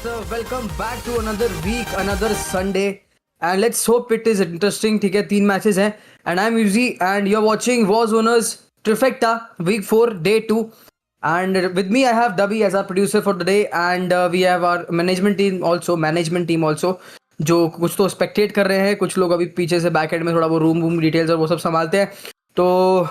So welcome back to another week, another Sunday, and let's hope it is interesting. ठीक है, 3 matches हैं, and I'm Yuzi, and you're watching Warzoners Trifecta, Week 4, Day 2, and with me I have Dabi as our producer for the day, and we have our management team also, जो कुछ तो स्पेक्टेट कर रहे हैं, कुछ लोग अभी पीछे से बैक एंड में थोड़ा वो रूम डिटेल्स और वो सब संभालते हैं. तो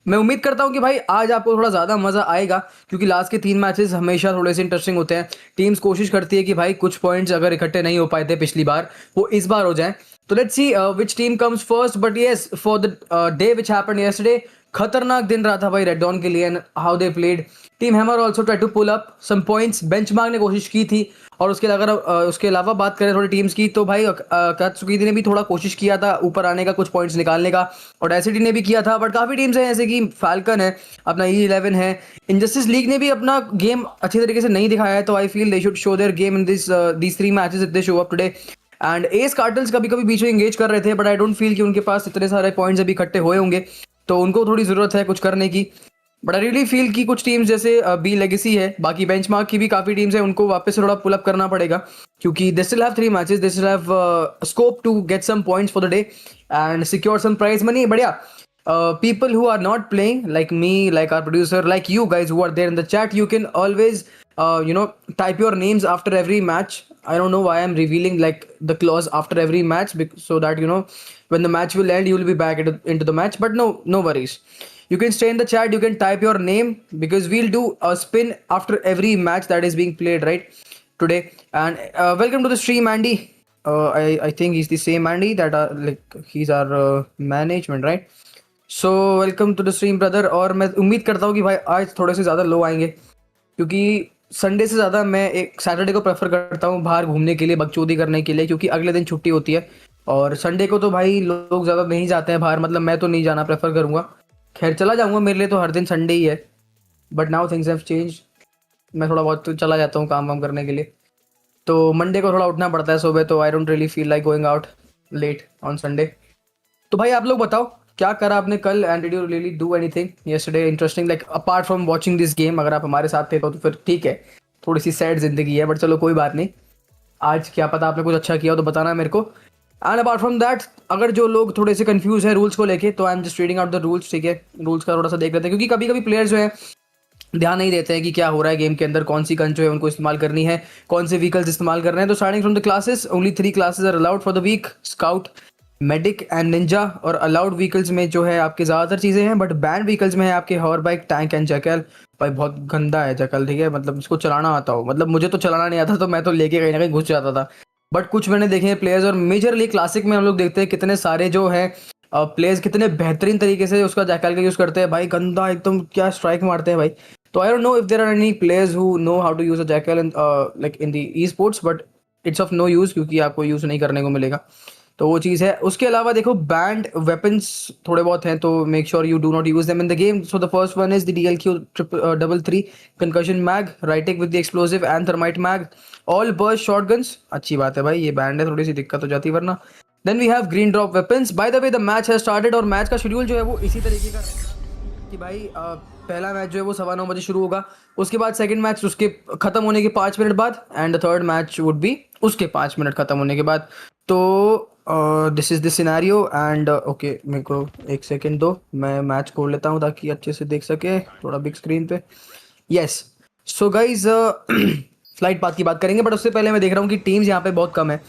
मैं उम्मीद करता हूं कि भाई आज आपको थोड़ा ज़्यादा मज़ा आएगा, क्योंकि लास्ट के 3 मैचेस हमेशा थोड़े से इंटरेस्टिंग होते हैं. टीम्स कोशिश करती है कि भाई कुछ पॉइंट्स अगर इकट्ठे नहीं हो पाए थे पिछली बार, वो इस बार हो जाएं. तो let's see which team comes first. But yes, for the day which happened yesterday, खतरनाक दिन रहा था भाई रेड डॉन के लिए. And how they played. Team hammer also try to pull up some points. Benchmark ने कोशिश की थी. और उसके अलावा बात करें थोड़ी टीम्स की, तो भाई कात्सुकीदी ने भी थोड़ा कोशिश किया था ऊपर आने का, कुछ पॉइंट्स निकालने का. और एसिडी ने भी किया था. बट काफ़ी टीम्स हैं जैसे कि फाल्कन है, अपना E11 है. इनजस्टिस लीग ने भी अपना गेम अच्छी तरीके से नहीं दिखाया है. तो I feel they should show their game in these 3 matches if they show up today. And S cartels कभी कभी बीच में इंगेज कर रहे थे, बट आई डोंट फील कि उनके पास इतने सारे पॉइंट्स अभी इकट्ठे हुए होंगे, तो उनको थोड़ी ज़रूरत है कुछ करने की. बट आई रियली फील कि कुछ टीम्स जैसे बी लेगेसी है, बाकी बेंचमार्क की भी काफ़ी टीम्स है, उनको वापस से थोड़ा पुल अप करना पड़ेगा, क्योंकि they still have 3 matches. They still have scope to get some points for the day and secure some prize money. बढ़िया. People who are not playing, like me, like our producer, like you guys who are there in the chat, you can always type your names after every match. I don't know why I'm revealing like the clause after every match, so that when the match will end you will be back into the match. But no worries, you can stay in the chat, you can type your name, because we'll do a spin after every match that is being played right today. And welcome to the stream, Andy. I think he's the same Andy that he's our management, right? So welcome to the stream brother. और मैं उम्मीद करता हूँ कि भाई आज थोड़े से ज़्यादा लो आएंगे, क्योंकि संडे से ज़्यादा मैं एक सैटरडे को प्रेफर करता हूँ बाहर घूमने के लिए, बकचोदी करने के लिए, क्योंकि अगले दिन छुट्टी होती है. और संडे को तो भाई लोग ज़्यादा नहीं जाते हैं बाहर, मतलब मैं तो नहीं जाना प्रेफर करूँगा. खैर चला जाऊँगा, मेरे लिए तो हर दिन संडे ही है. But now things have change. मैं थोड़ा बहुत तो चला जाता हूँ काम वाम करने के लिए, तो मंडे को थोड़ा उठना पड़ता है सुबह, तो I don't really feel like going out late on Sunday. तो भाई आप लोग बताओ क्या करा आपने कल, and did you really do anything yesterday interesting, like apart from watching this game. अगर आप हमारे साथ थे तो फिर ठीक है, थोड़ी सी सैड जिंदगी है, बट चलो कोई बात नहीं. आज क्या पता आपने कुछ अच्छा किया हो तो बताना मेरे को. एंड अपार्ट फ्रॉम दैट, अगर जो लोग थोड़े से कंफ्यूज है रूल्स को लेके, तो I am just reading out the rules. ठीक है, रूल्स का थोड़ा सा देख लेते हैं, क्योंकि कभी कभी प्लेयर्स जो है ध्यान नहीं देते हैं कि क्या हो रहा है गेम के अंदर, कौन सी गन जो है उनको इस्तेमाल करनी है, कौन से व्हीकल्स इस्तेमाल करने हैं. तो starting from the classes, only 3 classes are allowed for the week: scout, medic and ninja. और अलाउड व्हीकल्स में जो है आपके ज़्यादातर चीज़ें हैं, बट बैंड व्हीकल्स में है आपके हॉर बाइक, टैंक एंड जैकल. भाई बहुत गंदा है जैकल, ठीक है, मतलब इसको चलाना आता हो, मतलब मुझे तो चलाना नहीं आता, तो मैं तो लेके कहीं ना कहीं घुस जाता था. बट कुछ मैंने देखे हैं प्लेयर्स, और मेजरली क्लासिक में हम लोग देखते हैं कितने सारे जो है प्लेयर्स कितने बेहतरीन तरीके से उसका जैकल का यूज़ करते हैं. भाई गंदा एकदम, क्या स्ट्राइक मारते हैं भाई. तो I don't know if there are any players who know how to use a jackal like in the esports, but it's of no use, क्योंकि आपको यूज़ नहीं करने को मिलेगा. तो वो चीज़ है. उसके अलावा देखो बैंड वेपन्स थोड़े बहुत हैं, तो make sure you do not use them in the game. So the first one is the DLQ 333 concussion mag, Rytec with the explosive and thermite mag, all burst shotguns. अच्छी बात है भाई, ये band है, थोड़ी सी दिक्कत हो जाती है वरना. Then we have green drop weapons. By the way the match has started, और मैच का शेड्यूल जो है वो इसी तरीके का रहेगा कि भाई पहला मैच जो है वो 9:15 बजे शुरू होगा. उसके बाद सेकंड मैच उसके खत्म होने के 5 मिनट बाद, and the third match would be उसके 5 मिनट खत्म होने के बाद. तो this is the scenario. And okay, मेरे को एक सेकेंड दो, मैं मैच खोल लेता हूँ ताकि अच्छे से देख सके थोड़ा बिग स्क्रीन पे. Yes, so guys flight path की बात करेंगे, बट उससे पहले मैं देख रहा हूँ कि टीम्स यहाँ पे बहुत कम है.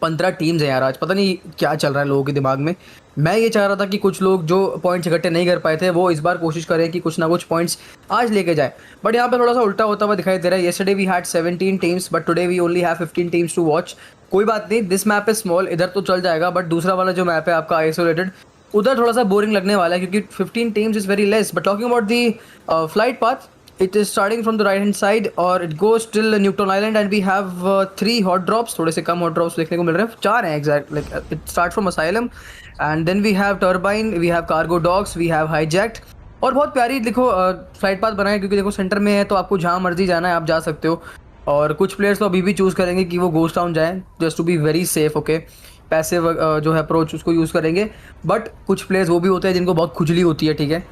15 टीम्स हैं यार आज, पता नहीं क्या चल रहा है लोगों के दिमाग में. मैं ये चाह रहा था कि कुछ लोग जो पॉइंट्स इकट्ठे नहीं कर पाए थे, वो इस बार कोशिश करें कि कुछ ना कुछ पॉइंट्स आज लेके जाए. बट यहाँ पे थोड़ा सा उल्टा होता हुआ दिखाई दे रहा है. Yesterday we had 17 teams, but today we only have 15 teams to watch. कोई बात नहीं, दिस मैप इज स्मॉल, इधर तो चल जाएगा, बट दूसरा वाला जो मैप है आपका आइसोलेटेड, उधर थोड़ा सा बोरिंग लगने वाला है, क्योंकि 15 teams is very less. But talking about the flight path, it is starting from the right hand side और it goes till Newton Island, and we have 3 hot drops. थोड़े से कम hot drops देखने को मिल रहे हैं, 4 हैं exact, like it starts from Asylum, and then we have Turbine, we have Cargo Dogs, we have Hijacked. और बहुत प्यारी देखो फ्लाइट पाथ बनाए, क्योंकि देखो सेंटर में है, तो आपको जहाँ मर्जी जाना है आप जा सकते हो. और कुछ प्लेयर्स तो अभी भी चूज़ करेंगे कि वो गोस्ट टाउन जाएँ, just to be very safe. Okay, passive जो है अप्रोच उसको यूज़ करेंगे. बट कुछ प्लेयर्स वो भी होते हैं जिनको बहुत खुजली होती है, ठीक है,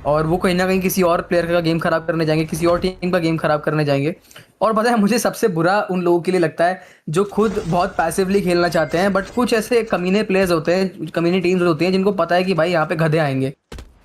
और वो कहीं ना कहीं किसी और प्लेयर का गेम खराब करने जाएंगे, किसी और टीम का गेम खराब करने जाएंगे। और पता है मुझे सबसे बुरा उन लोगों के लिए लगता है जो खुद बहुत पैसिवली खेलना चाहते हैं, बट कुछ ऐसे कमीने प्लेयर्स होते हैं, कमीने टीम्स होती हैं जिनको पता है कि भाई यहाँ पे गधे आएंगे,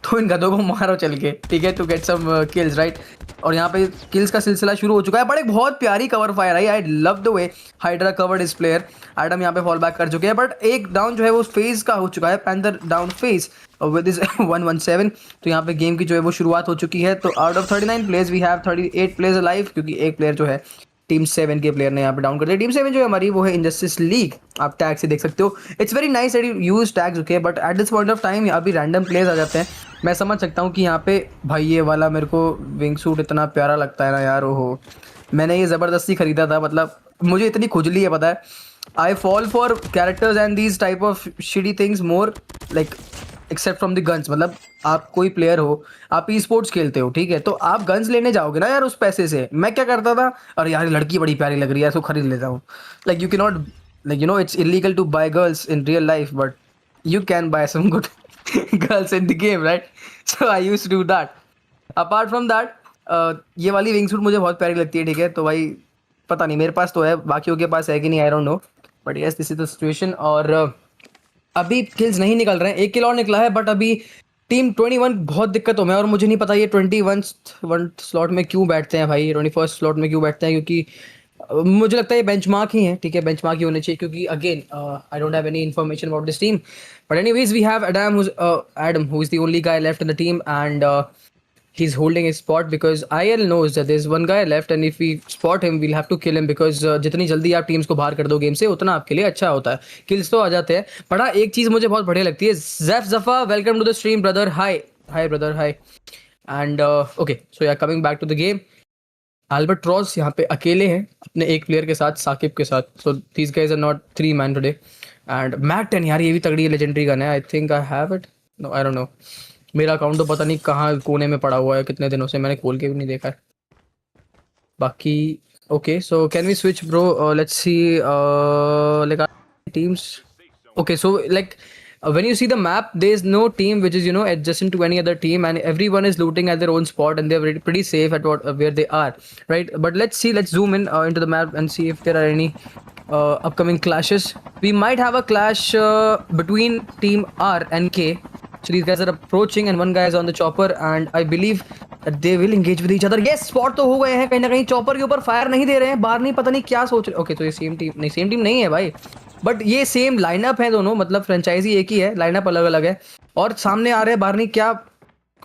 तो इन गधों को मारो चल के, ठीक है, to get some kills, right. और यहाँ पे किल्स का सिलसिला शुरू हो चुका है, बट एक बहुत प्यारी cover fire I, I love the way hydra covered इस प्लेयर। एडम यहाँ पे फॉल बैक कर चुके हैं, बट एक डाउन जो है वो फेज का हो चुका है, panther down phase with is 117। तो यहाँ पे गेम की जो है वो शुरुआत हो चुकी है। तो out of 39 players we have 38 players alive, क्योंकि एक प्लेयर जो है टीम 7 के प्लेयर ने यहाँ पे डाउन कर दिया। टीम 7 जो है हमारी वो है इनजस्टिस लीग, आप टैग से देख सकते हो। It's very nice that you use tags, okay, but at this point of time अभी रैंडम प्लेयर्स आ जाते हैं। मैं समझ सकता हूँ कि यहाँ पे भाई ये वाला मेरे को विंग सूट इतना प्यारा लगता है ना यार, ओहो, मैंने ये ज़बरदस्ती खरीदा था, मतलब मुझे इतनी खुजली है, पता है। I fall for characters and these type of shitty things more, like except from the guns. मतलब आप कोई प्लेयर हो, आप ई स्पोर्ट्स खेलते हो, ठीक है, तो आप गन्स लेने जाओगे ना यार उस पैसे से। मैं क्या करता था, अरे यार लड़की बड़ी प्यारी लग रही है, इसको खरीद लेता हूँ। Like you can not, like you know it's illegal to buy girls in real life, but you can buy some good girls in the game, right? So I used to do that. Apart from that, ये वाली wing suit मुझे बहुत प्यारी लगती है, ठीक है, तो भाई पता नहीं मेरे पास तो है, बाकियों के पास है कि नहीं, आई don't no, but yes this is the situation. और अभी किल्स नहीं निकल रहे हैं, एक किल और निकला है, बट अभी टीम 21 बहुत दिक्कतों में। और मुझे नहीं पता ये 21 स्लॉट में क्यों बैठते हैं भाई, 21 स्लॉट में क्यों बैठते हैं, क्योंकि मुझे लगता है ये बेंचमार्क ही है, ठीक है, बेंचमार्क ही होने चाहिए, क्योंकि again I don't have any information about this team, but anyways we have Adam who is the only guy left in the team, and he's holding his spot because IL knows that there's one guy left, and if we spot him we'll have to kill him, because जितनी जल्दी आप teams को बाहर कर दो game से उतना आपके लिए अच्छा होता है, किल्स तो आ जाते हैं। बट हाँ एक चीज़ मुझे बहुत बढ़िया लगती है, जैफ जफा welcome to the stream brother, hi hi brother hi. And okay so yeah coming back to the game, albatross यहाँ पे अकेले हैं अपने एक प्लेयर के साथ, साकिब के साथ। So these guys are not 3 man today. And mac 10 यार ये भी तगड़ी लेजेंडरी गन है, I think I have it, no I don't know, मेरा अकाउंट तो पता नहीं कहाँ कोने में पड़ा हुआ है, कितने दिनों से मैंने खोल के भी नहीं देखा है। बाकी okay so can we switch bro, let's see like teams, okay so like when you see the map there's no team which is adjacent to any other team, and everyone is looting at their own spot and they're pretty safe at where they are, right? But let's see, let's zoom in into the map and see if there are any upcoming clashes. We might have a clash between team R and K. So these guys are approaching and one guy is on the chopper and I believe that they will engage with each other. Yes, spot तो हो गए हैं कहीं ना कहीं, chopper के ऊपर fire नहीं दे रहे हैं, बाहर नहीं पता नहीं क्या सोच रहे। ओके तो ये सेम टीम नहीं है भाई, बट ये सेम लाइनअप है दोनों, मतलब फ्रेंचाइजी एक ही है, लाइनअप अलग अलग है। और सामने आ रहे हैं बाहर नहीं, क्या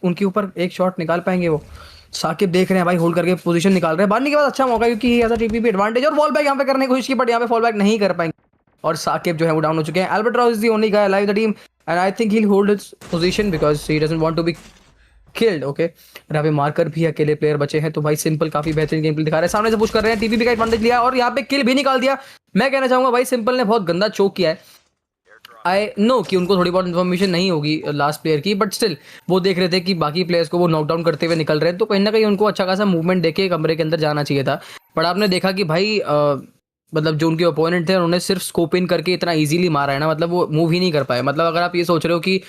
उनके ऊपर एक शॉट निकाल पाएंगे वो? साकिब देख रहे हैं भाई, होल्ड करके पोजीशन निकाल रहे हैं, बाहर के बाद अच्छा मौका क्योंकि ऐसा टीपीपी एडवांटेज, और फॉल बैक यहाँ पे करने की कोशिश की बट यहाँ पे फॉल बैक नहीं कर पाएंगे और साकिब जो है वो डाउन हो चुके हैं। Albatross is the only guy alive the team and I think he will hold his position because he doesn't want to be killed. Okay यहाँ पे मार्कर भी अकेले प्लेयर बचे हैं, तो भाई सिंपल काफी बेहतरीन गेम प्ले दिखा रहे हैं, सामने से पुश कर रहे हैं, टीपीपी का एडवांटेज लिया और यहाँ पे किल भी निकाल दिया। मैं कहना चाहूंगा भाई सिंपल ने बहुत गंदा चोक किया है। आई नो कि उनको थोड़ी बहुत इन्फॉर्मेशन नहीं होगी लास्ट प्लेयर की, बट स्टिल वो देख रहे थे कि बाकी प्लेयर्स को वो नॉकडाउन करते हुए निकल रहे हैं, तो कहीं ना कहीं उनको अच्छा खासा मूवमेंट देके कमरे के अंदर जाना चाहिए था। बट आपने देखा कि भाई मतलब जो उनके ओपोनेंट थे उन्होंने सिर्फ स्कोप इन करके इतना इजीली मारा है ना, मतलब वो मूव ही नहीं कर पाए। मतलब अगर आप ये सोच रहे हो कि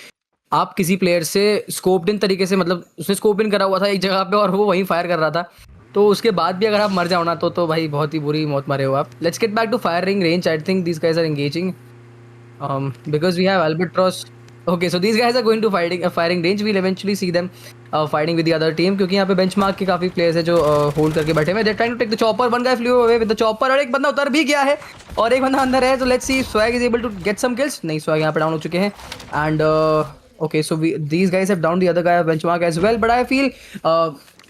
आप किसी प्लेयर से स्कोप इन तरीके से, मतलब उसने स्कोप इन करा हुआ था एक जगह पे और वो वहीं फायर कर रहा था, तो उसके बाद भी अगर आप मर जाओ ना तो भाई बहुत ही बुरी मौत मरे हो आप। Let's get back to firing range, I think these guys are engaging because we have Albatross. Okay, so these guys are going to firing range. We'll eventually see them fighting with the other team, क्योंकि यहाँ पे benchmark के काफी players है जो hold करके बैठे हुए हैं। They're trying to take the chopper. One guy flew away with the chopper और एक बंदा उतर भी गया है और एक बंदा अंदर है। So let's see if Swag is able to get some kills. नहीं, Swag यहाँ पे डाउन हो चुके हैं and okay, so these guys have downed the other guy benchmark as well, but I feel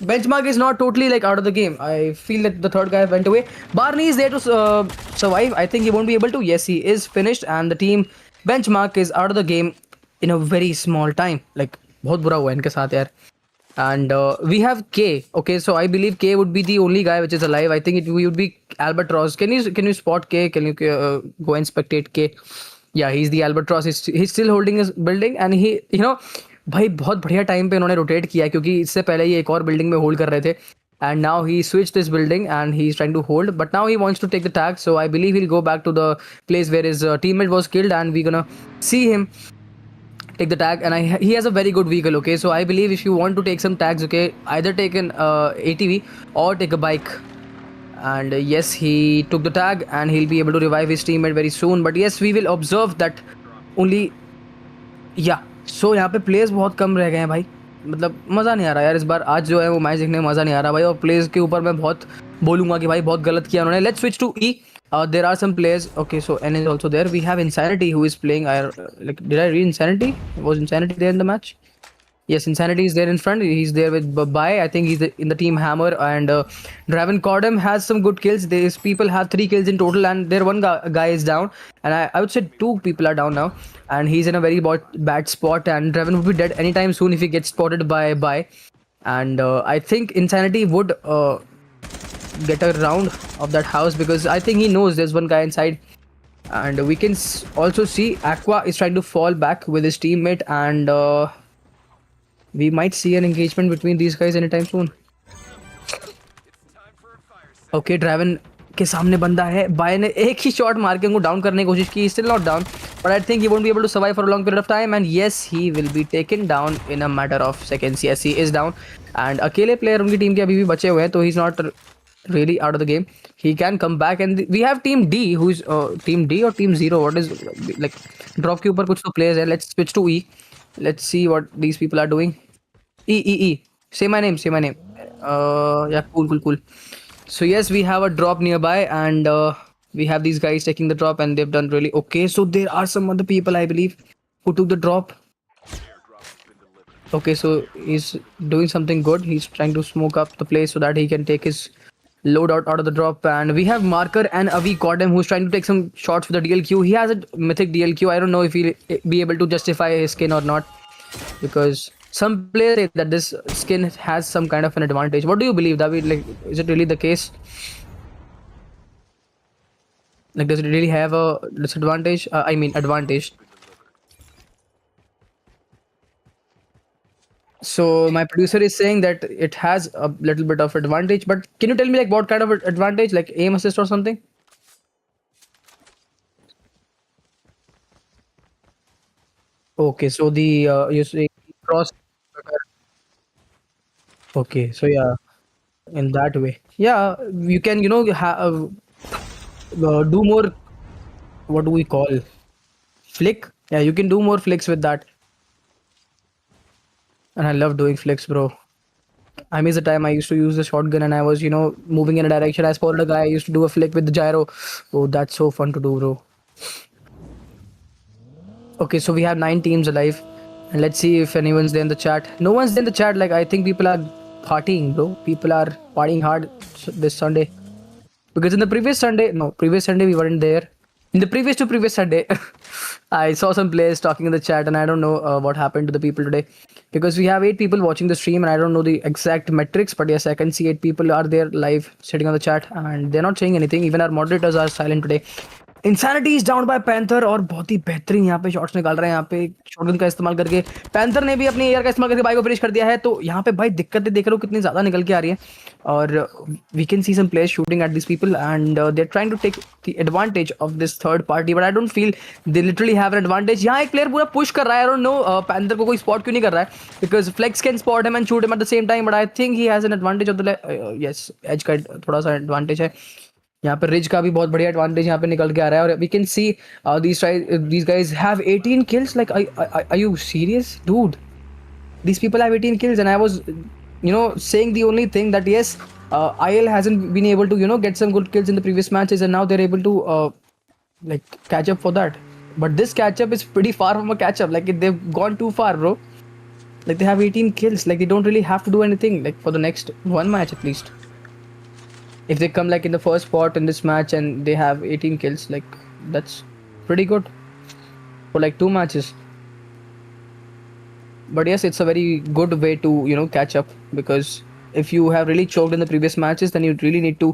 benchmark is not totally like out of the game. I feel that the third guy went away. Barney is there to survive. I think he won't be able to. Yes, he is finished and the team benchmark is out of the game in a very small time. Like बहुत बुरा हुआ इनके साथ यार। And we have K. Okay, so I believe K would be the only guy which is alive. I think it would be Albatross. Can you spot K? Can you go and spectate K? Yeah, he's the Albatross. He's still holding his building and he भाई बहुत बढ़िया time पे इन्होंने rotate किया, क्योंकि इससे पहले ये एक और बिल्डिंग में होल्ड कर रहे थे and now he switch this building and he is trying to hold, but now he wants to take the tag. So I believe he will go back to the place where his teammate was killed and we gonna see him take the tag, and he has a very good vehicle. Okay, so I believe if you want to take some tags, okay, either take an ATV or take a bike. And yes, he took the tag, and he'll be able to revive his teammate very soon. But yes, we will observe that only. या सो यहाँ पे players बहुत कम रह गए हैं भाई, मतलब मज़ा नहीं आ रहा यार इस बार। आज जो है वो मैच देखने में मज़ा नहीं आ रहा भाई, और प्लेयर्स के ऊपर मैं बहुत बोलूँगा कि भाई बहुत गलत किया उन्होंने। Let's switch to E. There are some players. Okay, so N is also there. We have Insanity who is playing. I like, did I read Insanity? Was Insanity there in the match? Yes, Insanity is there in front. He's there with Bai. I think he's in the team Hammer, and Draven CODM has some good kills. These people have 3 kills in total, and their one guy is down. And I would say 2 people are down now, and he's in a very bad spot. And Draven would be dead anytime soon if he gets spotted by Bai. And I think Insanity would get a round of that house, because I think he knows there's one guy inside. And we can also see Aqua is trying to fall back with his teammate, and we might see an engagement between these guys anytime soon. Okay, Draven के सामने बंदा है। Bye ने एक ही shot मार के उनको down करने की कोशिश की। Still not down, but I think he won't be able to survive for a long period of time. And yes, he will be taken down in a matter of seconds. Yes, he is down. And अकेले player उनकी team के अभी भी बचे हुए हैं, तो he's not really out of the game. He can come back. And we have team D, who's team D or team 0. What is like drop के ऊपर कुछ तो players है. Let's switch to E. Let's see what these people are doing. E. Say my name. Yeah, cool. So yes, we have a drop nearby, and we have these guys taking the drop, and they've done really okay. So there are some other people, I believe, who took the drop. Okay, so he's doing something good. He's trying to smoke up the place so that he can take his loadout out of the drop. And we have Marker and Avi CODM, who's trying to take some shots for the DLQ. He has a mythic DLQ. I don't know if he'll be able to justify his skin or not, because some players say that this skin has some kind of an advantage. What do you believe, David? Like, is it really the case? Like, does it really have a disadvantage? I mean, advantage. So my producer is saying that it has a little bit of advantage, but can you tell me like what kind of advantage, like aim assist or something? Okay, so the you say cross. Okay, so yeah, in that way, yeah, you can, you know, do more. What do we call flick? Yeah, you can do more flicks with that. And I love doing flicks, bro. I miss the time I used to use the shotgun and I was, you know, moving in a direction. I spotted a guy. I used to do a flick with the gyro. Oh, that's so fun to do, bro. Okay, so we have 9 teams alive, and let's see if anyone's there in the chat. No one's there in the chat. Like, I think people are partying, bro. People are partying hard this Sunday, because in the previous Sunday we weren't there. In the previous Sunday, I saw some players talking in the chat, and I don't know what happened to the people today, because we have 8 people watching the stream, and I don't know the exact metrics, but yes, I can see 8 people are there live sitting on the chat, and they're not saying anything. Even our moderators are silent today. Insanity is down by panther, और बहुत ही बेहतरीन यहाँ पे shots निकाल रहे हैं यहाँ पे शॉटगन का इस्तेमाल करके। पैंथर ने भी अपनी एयर का इस्तेमाल करके बाइक को फिनिश कर दिया है। तो यहाँ पे भाई दिक्कतें देख रहे हो कितनी ज़्यादा निकल के आ रही है, और we can see some players shooting at this people, and they are trying to take the advantage of this third party, but I don't feel they literally have an advantage. यहाँ एक प्लेयर पूरा push कर रहा है। आई don't no panther को कोई spot क्यों नहीं कर रहा है, because Flex can spot him and shoot him at the same time, but I think he has an advantage of the yes edge का थोड़ा सा एडवांटेज है। यहाँ पे रिज का भी बहुत बढ़िया एडवांटेज यहाँ पे निकल के आ रहा है, और we can see these guys have 18 kills. Like, are you serious, dude? These people have 18 kills, and I was, you know, saying the only thing that yes, IL hasn't been able to, you know, get some good kills in the previous matches, and now they're able to like catch up for that. But this catch up is pretty far from a catch up. Like, they've gone too far, bro. Like, they have 18 kills. Like, they don't really have to do anything like for the next one match at least. If they come like in the first spot in this match and they have 18 kills, like, that's pretty good for like 2 matches. But yes, it's a very good way to, you know, catch up, because if you have really choked in the previous matches, then you really need to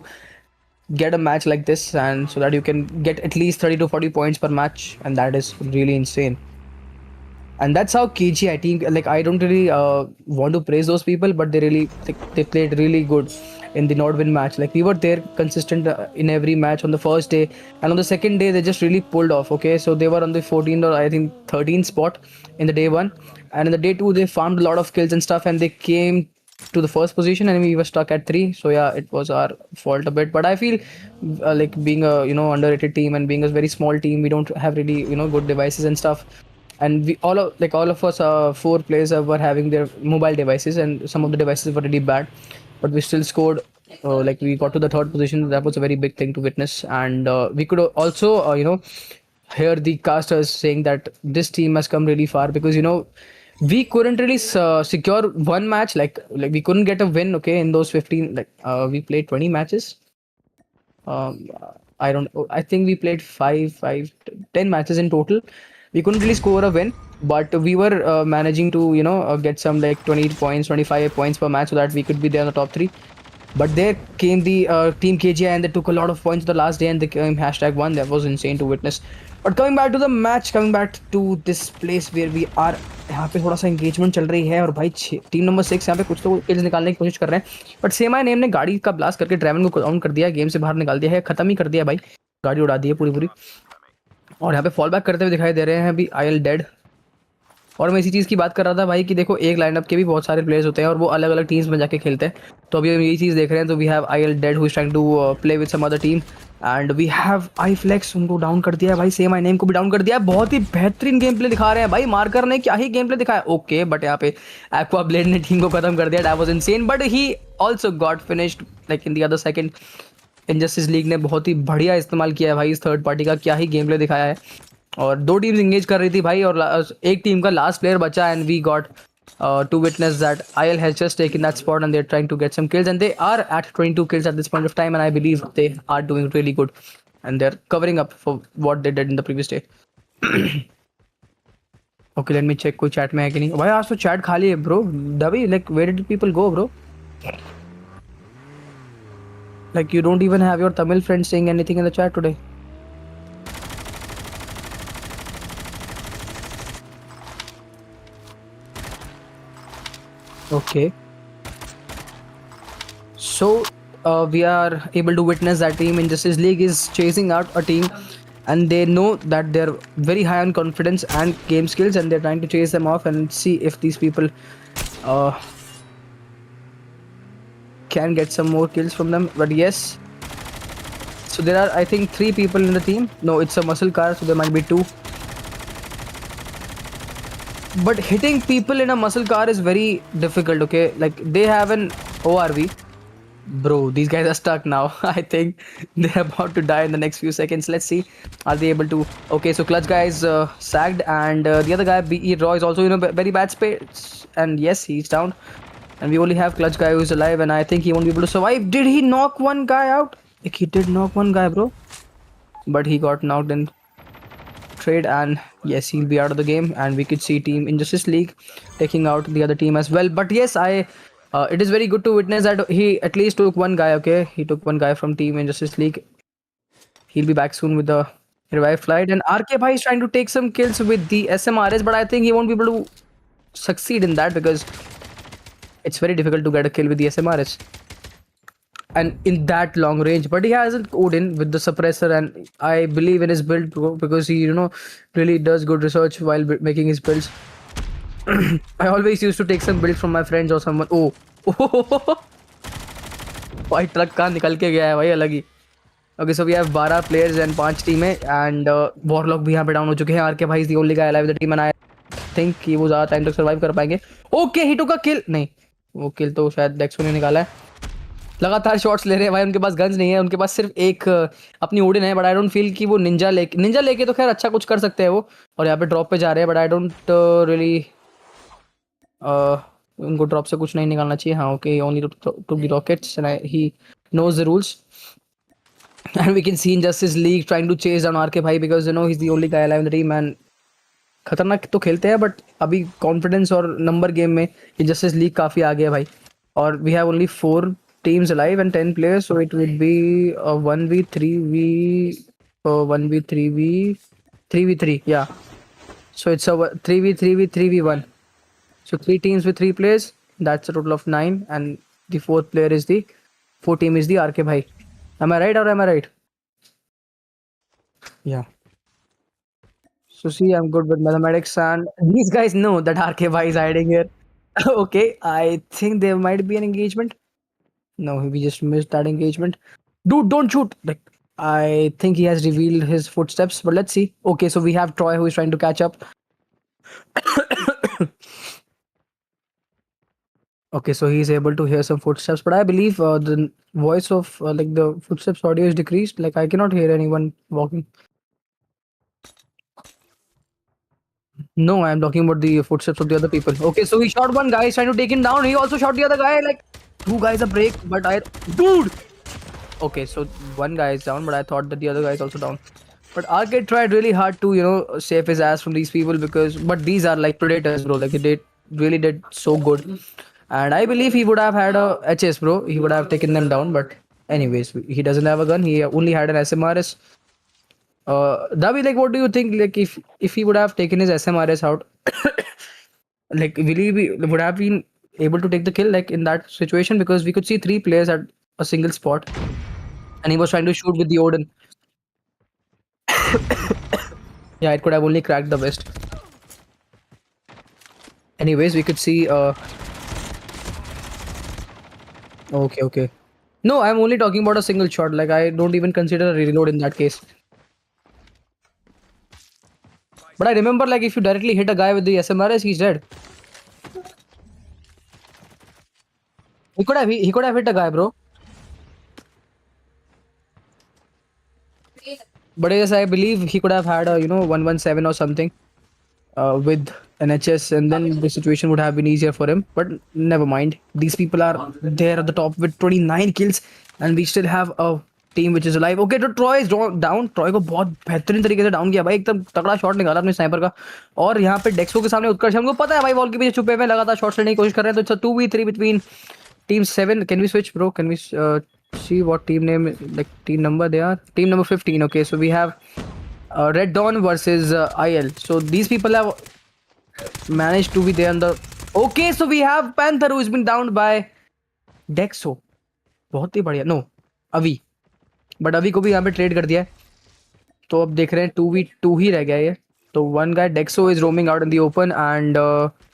get a match like this, and so that you can get at least 30 to 40 points per match, and that is really insane. And that's how KG, I think, like, I don't really want to praise those people, but they really, they played really good. in the Nordwin match. Like we were there consistent in every match on the first day, and on the second day they just really pulled off. Okay, so they were on the 14th or I think 13th spot in the day one, and in the day two they farmed a lot of kills and stuff, and they came to the first position and we were stuck at 3. So yeah, it was our fault a bit, but I feel like being a underrated team and being a very small team, we don't have really good devices and stuff, and we all of us 4 players were having their mobile devices, and some of the devices were really bad, but we still scored. Like we got to the third position. That was a very big thing to witness, and we could also hear the casters saying that this team has come really far, because we couldn't really secure one match, like we couldn't get a win, okay, in those 15, we played 20 matches. um, I don't. I think we played 10 matches in total. We couldn't really score a win, but we were managing to get some like 20 points, 25 points per match, so that we could be there in the top 3. But there came the team KGI, and they took a lot of points the last day, and they came #1. That was insane to witness. But coming back to the match, coming back to this place where we are, यहाँ पे थोड़ा सा engagement चल रही है, और भाई team number 6 यहाँ पे कुछ तो kills निकालने की कोशिश कर रहे हैं, बट सेम आई नेम ने गाड़ी का ब्लास्ट करके ड्राइवन को डाउन कर दिया, गेम से बाहर निकाल दिया है, खत्म ही कर दिया भाई, गाड़ी उड़ा दी है पूरी पूरी, और यहाँ पे फॉल बैक करते हुए दिखाई दे रहे हैं अभी आयल डेड। और मैं इसी चीज़ की बात कर रहा था भाई कि देखो एक लाइनअप के भी बहुत सारे प्लेयर्स होते हैं और वो अलग अलग टीम्स में जाके खेलते हैं, तो अभी हम यही चीज़ देख रहे हैं। तो we have I L dead who is trying to play with some other team, and we have I Flex, उनको डाउन कर दिया है भाई, सेम आई नेम को भी डाउन कर दिया है। बहुत ही बेहतरीन गेम प्ले दिखा रहे हैं भाई, मार्कर ने क्या ही गेम प्ले दिखाया, ओके, बट यहाँ पे एक्वा ब्लेड ने टीम को खत्म कर दिया, that was insane, but he also got finished like in the other second. Injustice league ने बहुत ही बढ़िया इस्तेमाल किया है भाई इस थर्ड पार्टी का, क्या ही गेम प्ले दिखाया है, और 2 टीम्स इंगेज कर रही थी भाई, और एक टीम का लास्ट प्लेयर बचा, and we got to witness that IL has just taken that spot, and they're trying to get some kills, and they are at 22 kills at this point of time, and I believe they are doing really good, and they're covering up for what they did in the previous day. Okay, let me check कोई chat में है कि नहीं भाई, आज तो chat खाली है bro. Davi, like where did people go bro? Like you don't even have your Tamil friends saying anything in the chat today. Okay, so we are able to witness that team Injustice League is chasing out a team, and they know that they're very high on confidence and game skills, and they're trying to chase them off and see if these people can get some more kills from them. But yes, so there are I think 3 people in the team. No, it's a muscle car, so there might be 2. But hitting people in a muscle car is very difficult, okay? Like they have an ORV. Bro, these guys are stuck now. I think they're about to die in the next few seconds. Let's see. Are they able to... Okay, so Clutch guy is sagged, and the other guy, BE Raw, is also in a very bad space. And yes, he's down. And we only have Clutch guy who's alive, and I think he won't be able to survive. Did he knock one guy out? Like, he did knock one guy, bro. But he got knocked in trade, and yes, he'll be out of the game, and we could see team Injustice League taking out the other team as well. But yes, it is very good to witness that he at least took one guy. Okay, he took one guy from team Injustice League. He'll be back soon with the revive flight, and RK Bhai is trying to take some kills with the SMRS, but I think he won't be able to succeed in that because it's very difficult to get a kill with the SMRS and in that long range. But he has an Odin with the suppressor, and I believe in his build, bro, because he really does good research while making his builds. I always used to take some builds from my friends or someone. Oh भाई truck कहाँ निकल के गया है भाई अलग ही। Okay, so we have 12 players and 5 टीमें, and Warlock भी यहाँ पे डाउन हो चुके हैं। RK भाई is the only guy alive with the team, and I think कि वो ज़्यादा टाइम तक सर्वाइव कर पाएंगे। Okay, he took a kill। नहीं, वो किल तो शायद डेक्सो ने निकाला है। लगातार शॉट्स ले रहे हैं भाई, उनके पास गन्स नहीं है, उनके पास सिर्फ एक अपनी ओडिन है, बट आई डोंट फील कि वो निंजा लेके तो खैर अच्छा कुछ कर सकते हैं वो, और यहाँ पे ड्रॉप पे जा रहे हैं, बट आई डोंट रियली उनको ड्रॉप से कुछ नहीं निकालना चाहिए। हाँ, okay, only to the rockets, and he knows the rules, and we can see injustice league trying to chase down RK भाई, because he is the only guy alive in the team, and खतरनाक तो खेलते हैं, but अभी confidence और number game में injustice league काफ़ी आगे है भाई, और we have only 4 teams alive and 10 players, so it would be a 3v3v, yeah, so it's a 3v3v3v1, so 3 teams with 3 players, that's a total of 9, and the 4th player is the 4 team is the RK bhai. Am I right or am I right? Yeah. So see, I'm good with mathematics, and these guys know that RK bhai is hiding here. Okay, I think there might be an engagement. No, we just missed that engagement. Dude, don't shoot. Like, I think he has revealed his footsteps, but let's see. Okay, so we have Troy who is trying to catch up. Okay, so he's able to hear some footsteps, but I believe the voice of like the footsteps audio is decreased. Like I cannot hear anyone walking. No, I'm talking about the footsteps of the other people. Okay, so he shot one guy, he's trying to take him down. He also shot the other guy. Like two guys a break, but dude. Okay, so one guy is down, but I thought that the other guy is also down. But Arcade tried really hard to, save his ass from these people but these are like predators, bro. Like they really did so good. And I believe he would have had a HS, bro. He would have taken them down. But anyways, he doesn't have a gun. He only had an SMRS. Davi, like, what do you think? Like, if he would have taken his SMRS out, like, would have been able to take the kill like in that situation? Because we could see 3 players at a single spot, and he was trying to shoot with the Odin. Yeah, it could have only cracked the west. Anyways, we could see. Okay, okay. No, I'm only talking about a single shot. Like I don't even consider a reload in that case. But I remember, like, if you directly hit a guy with the SMRS, he's dead. He could have hit a guy, bro. But yes, I believe he could have had a 117 or something with an HS, and then the situation would have been easier for him. But never mind. These people are there at the top with 29 kills, and we still have a team which is alive. Okay, so Troy is down. Troy को बहुत बेहतरीन तरीके से down किया भाई, एकदम तगड़ा shot निकाला अपने स्नाइपर का. और यहाँ पे डेक्सो के सामने उत्कर्ष, हमको पता है भाई वॉल के पीछे छुपे हुए लगातार शॉट्स लेने की कोशिश कर रहे हैं. तो 2v3 between team 7. Can we switch, bro? Can we see what team name, like team number they are? Team number 15. Okay, so we have Red Dawn versus IL. So these people have managed to be there on the. Okay, so we have Panther who has been downed by Dexo. बहुत ही बढ़िया. No, अभी. But अभी को भी यहाँ पे trade कर दिया है. तो अब देख रहे हैं 2v2 ही रह गया है ये. So one guy Dexo is roaming out in the open, and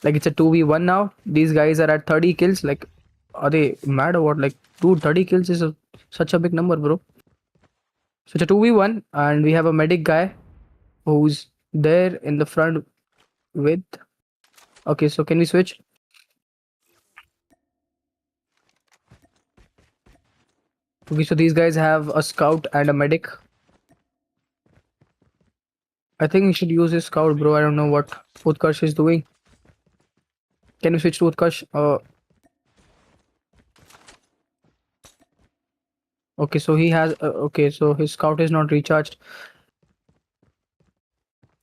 like it's a 2v1 now. These guys are at 30 kills. Like, are they mad or what? Like, dude, 30 kills is such a big number, bro. So it's a 2v1, and we have a medic guy who's there in the front with. Okay, so can we switch? Okay, so these guys have a scout and a medic. I think we should use his scout, bro. I don't know what Utkarsh is doing. Can we switch to Utkarsh? Okay, so he has. Okay, so his scout is not recharged.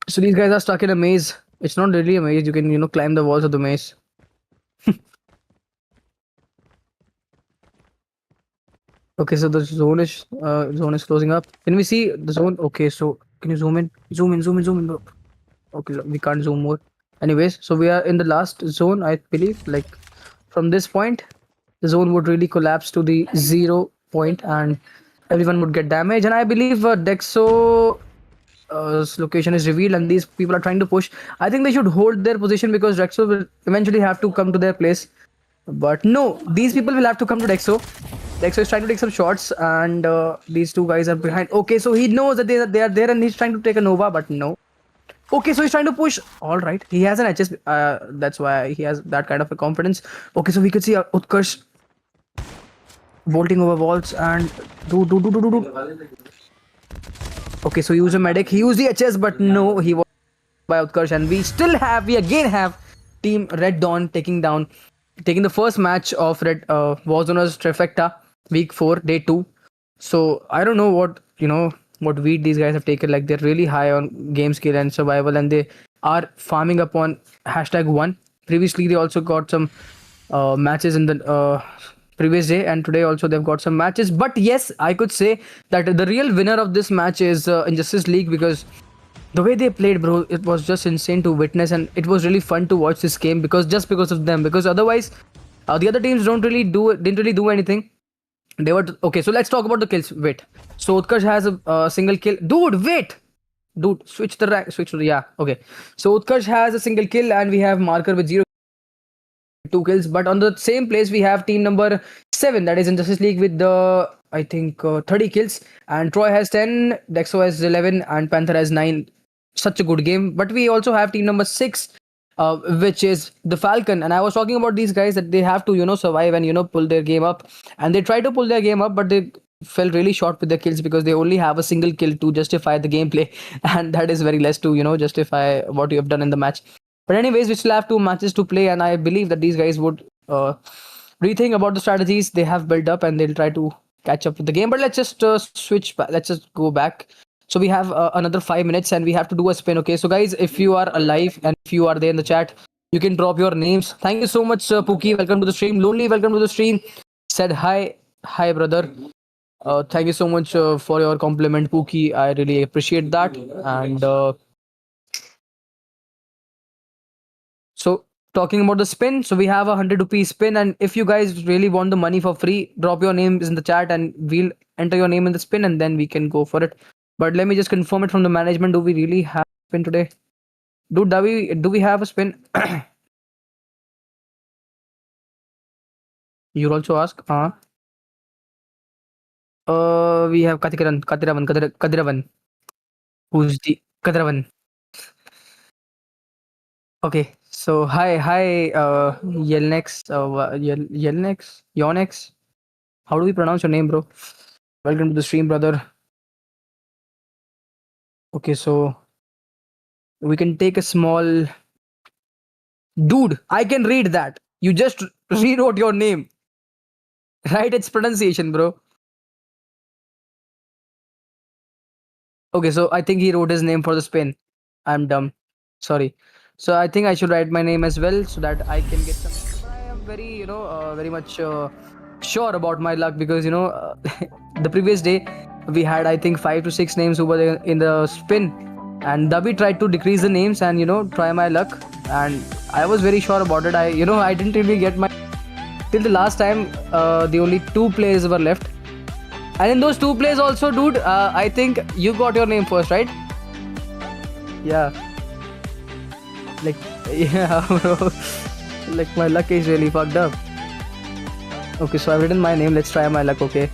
So these guys are stuck in a maze. It's not really a maze. You can, climb the walls of the maze. Okay, so the zone is closing up. Can we see the zone? Okay, so can you zoom in? Zoom in, bro. Okay, we can't zoom more. Anyways, so we are in the last zone, I believe. Like, from this point, the zone would really collapse to the 0 point, and everyone would get damaged. And I believe Dexo location is revealed, and these people are trying to push. I think they should hold their position because Dexo will eventually have to come to their place. But no, these people will have to come to Dexo. Dexo is trying to take some shots, and these two guys are behind. Okay, so he knows that they are there, and he's trying to take a Nova, but no. Okay, so he's trying to push. All right, he has an HS. That's why he has that kind of a confidence. Okay, so we could see Utkarsh bolting over walls and do. Okay, so he used a medic. He used the HS, but no, he was by Utkarsh, and we again have Team Red Dawn taking the first match of Warzoners Trifecta week 4 day 2. So I don't know what weed these guys have taken. Like, they're really high on game skill and survival, and they are farming up on #1. Previously they also got some matches in the previous day, and today also they've got some matches. But yes, I could say that the real winner of this match is Injustice League, because the way they played, bro, it was just insane to witness, and it was really fun to watch this game because of them. Because otherwise, the other teams didn't really do anything. They were okay. So let's talk about the kills. Wait. So Utkarsh has a single kill. Dude, wait. Dude, switch the rank. Switch to the yeah. Okay. So Utkarsh has a single kill, and we have Marker with 2 kills. But on the same place, we have team number 7 that is in Justice League with the I think 30 kills, and Troy has 10, Dexo has 11, and Panther has 9. Such a good game. But we also have team number 6, which is the Falcon. And I was talking about these guys that they have to survive and pull their game up, and they try to pull their game up, but they fell really short with their kills because they only have a single kill to justify the gameplay, and that is very less to justify what you have done in the match. But anyways, we still have 2 matches to play, and I believe that these guys would rethink about the strategies they have built up, and they'll try to catch up with the game. But let's just switch back. Let's just go back. So we have another 5 minutes, and we have to do a spin. Okay, so guys, if you are alive and if you are there in the chat, you can drop your names. Thank you so much, Pookie. Welcome to the stream. Lonely, welcome to the stream. Said hi, brother. Thank you so much for your compliment, Pookie. I really appreciate that. And so talking about the spin, so we have a 100 rupee spin, and if you guys really want the money for free, drop your names in the chat, and we'll enter your name in the spin, and then we can go for it. But let me just confirm it from the management. Do we really have a spin today? Dude, do we have a spin? You also ask. We have Kadiravan. Who's the Kadiravan? Okay, so hi, Yelnex, Yonex. How do we pronounce your name, bro? Welcome to the stream, brother. Okay, so we can take a small. Dude, I can read that. You just rewrote your name, right? It's pronunciation, bro. Okay, so I think he wrote his name for the spin. I'm dumb. Sorry. So I think I should write my name as well so that I can get some. But I am very, very much sure about my luck because the previous day we had I think 5 to 6 names over there in the spin, and Dabi tried to decrease the names and try my luck, and I was very sure about it. I didn't really get my till the last time. The only 2 players were left. And in those 2 plays also, dude, I think you got your name first, right? Yeah. Like, yeah, bro. Like, my luck is really fucked up. Okay, so I've written my name. Let's try my luck, okay?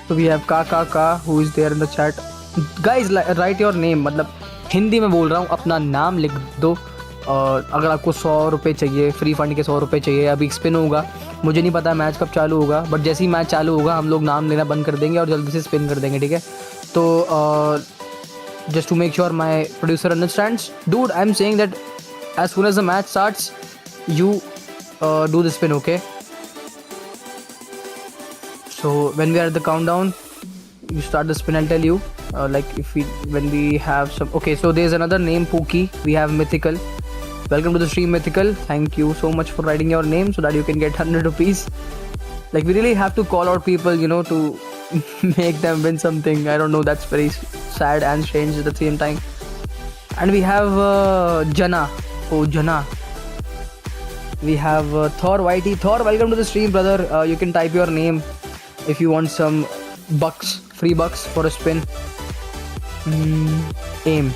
So we have Ka, who is there in the chat. Guys, write your name. मतलब हिंदी में बोल रहा हूँ, अपना नाम लिख दो. और अगर आपको 100 रुपये चाहिए, फ्री फंड के 100 रुपये चाहिए, अभी स्पिन होगा, मुझे नहीं पता मैच कब चालू होगा, बट जैसे ही मैच चालू होगा हम लोग नाम लेना बंद कर देंगे और जल्दी से स्पिन कर देंगे, ठीक है? तो just to make sure my producer understands, dude, I am saying that as soon as the match starts you do the spin, okay? So when we are at the countdown, you start the spin. I'll tell you. Like when we have some. Okay, so there's another name, Pookie. We have Mythical. Welcome to the stream, Mythical. Thank you so much for writing your name so that you can get 100 rupees. Like we really have to call out people, to make them win something. I don't know. That's very sad and strange at the same time. And we have Jana. Oh, Jana. We have Thor Whitey. Thor, welcome to the stream, brother. You can type your name if you want some bucks, free bucks for a spin. Aim.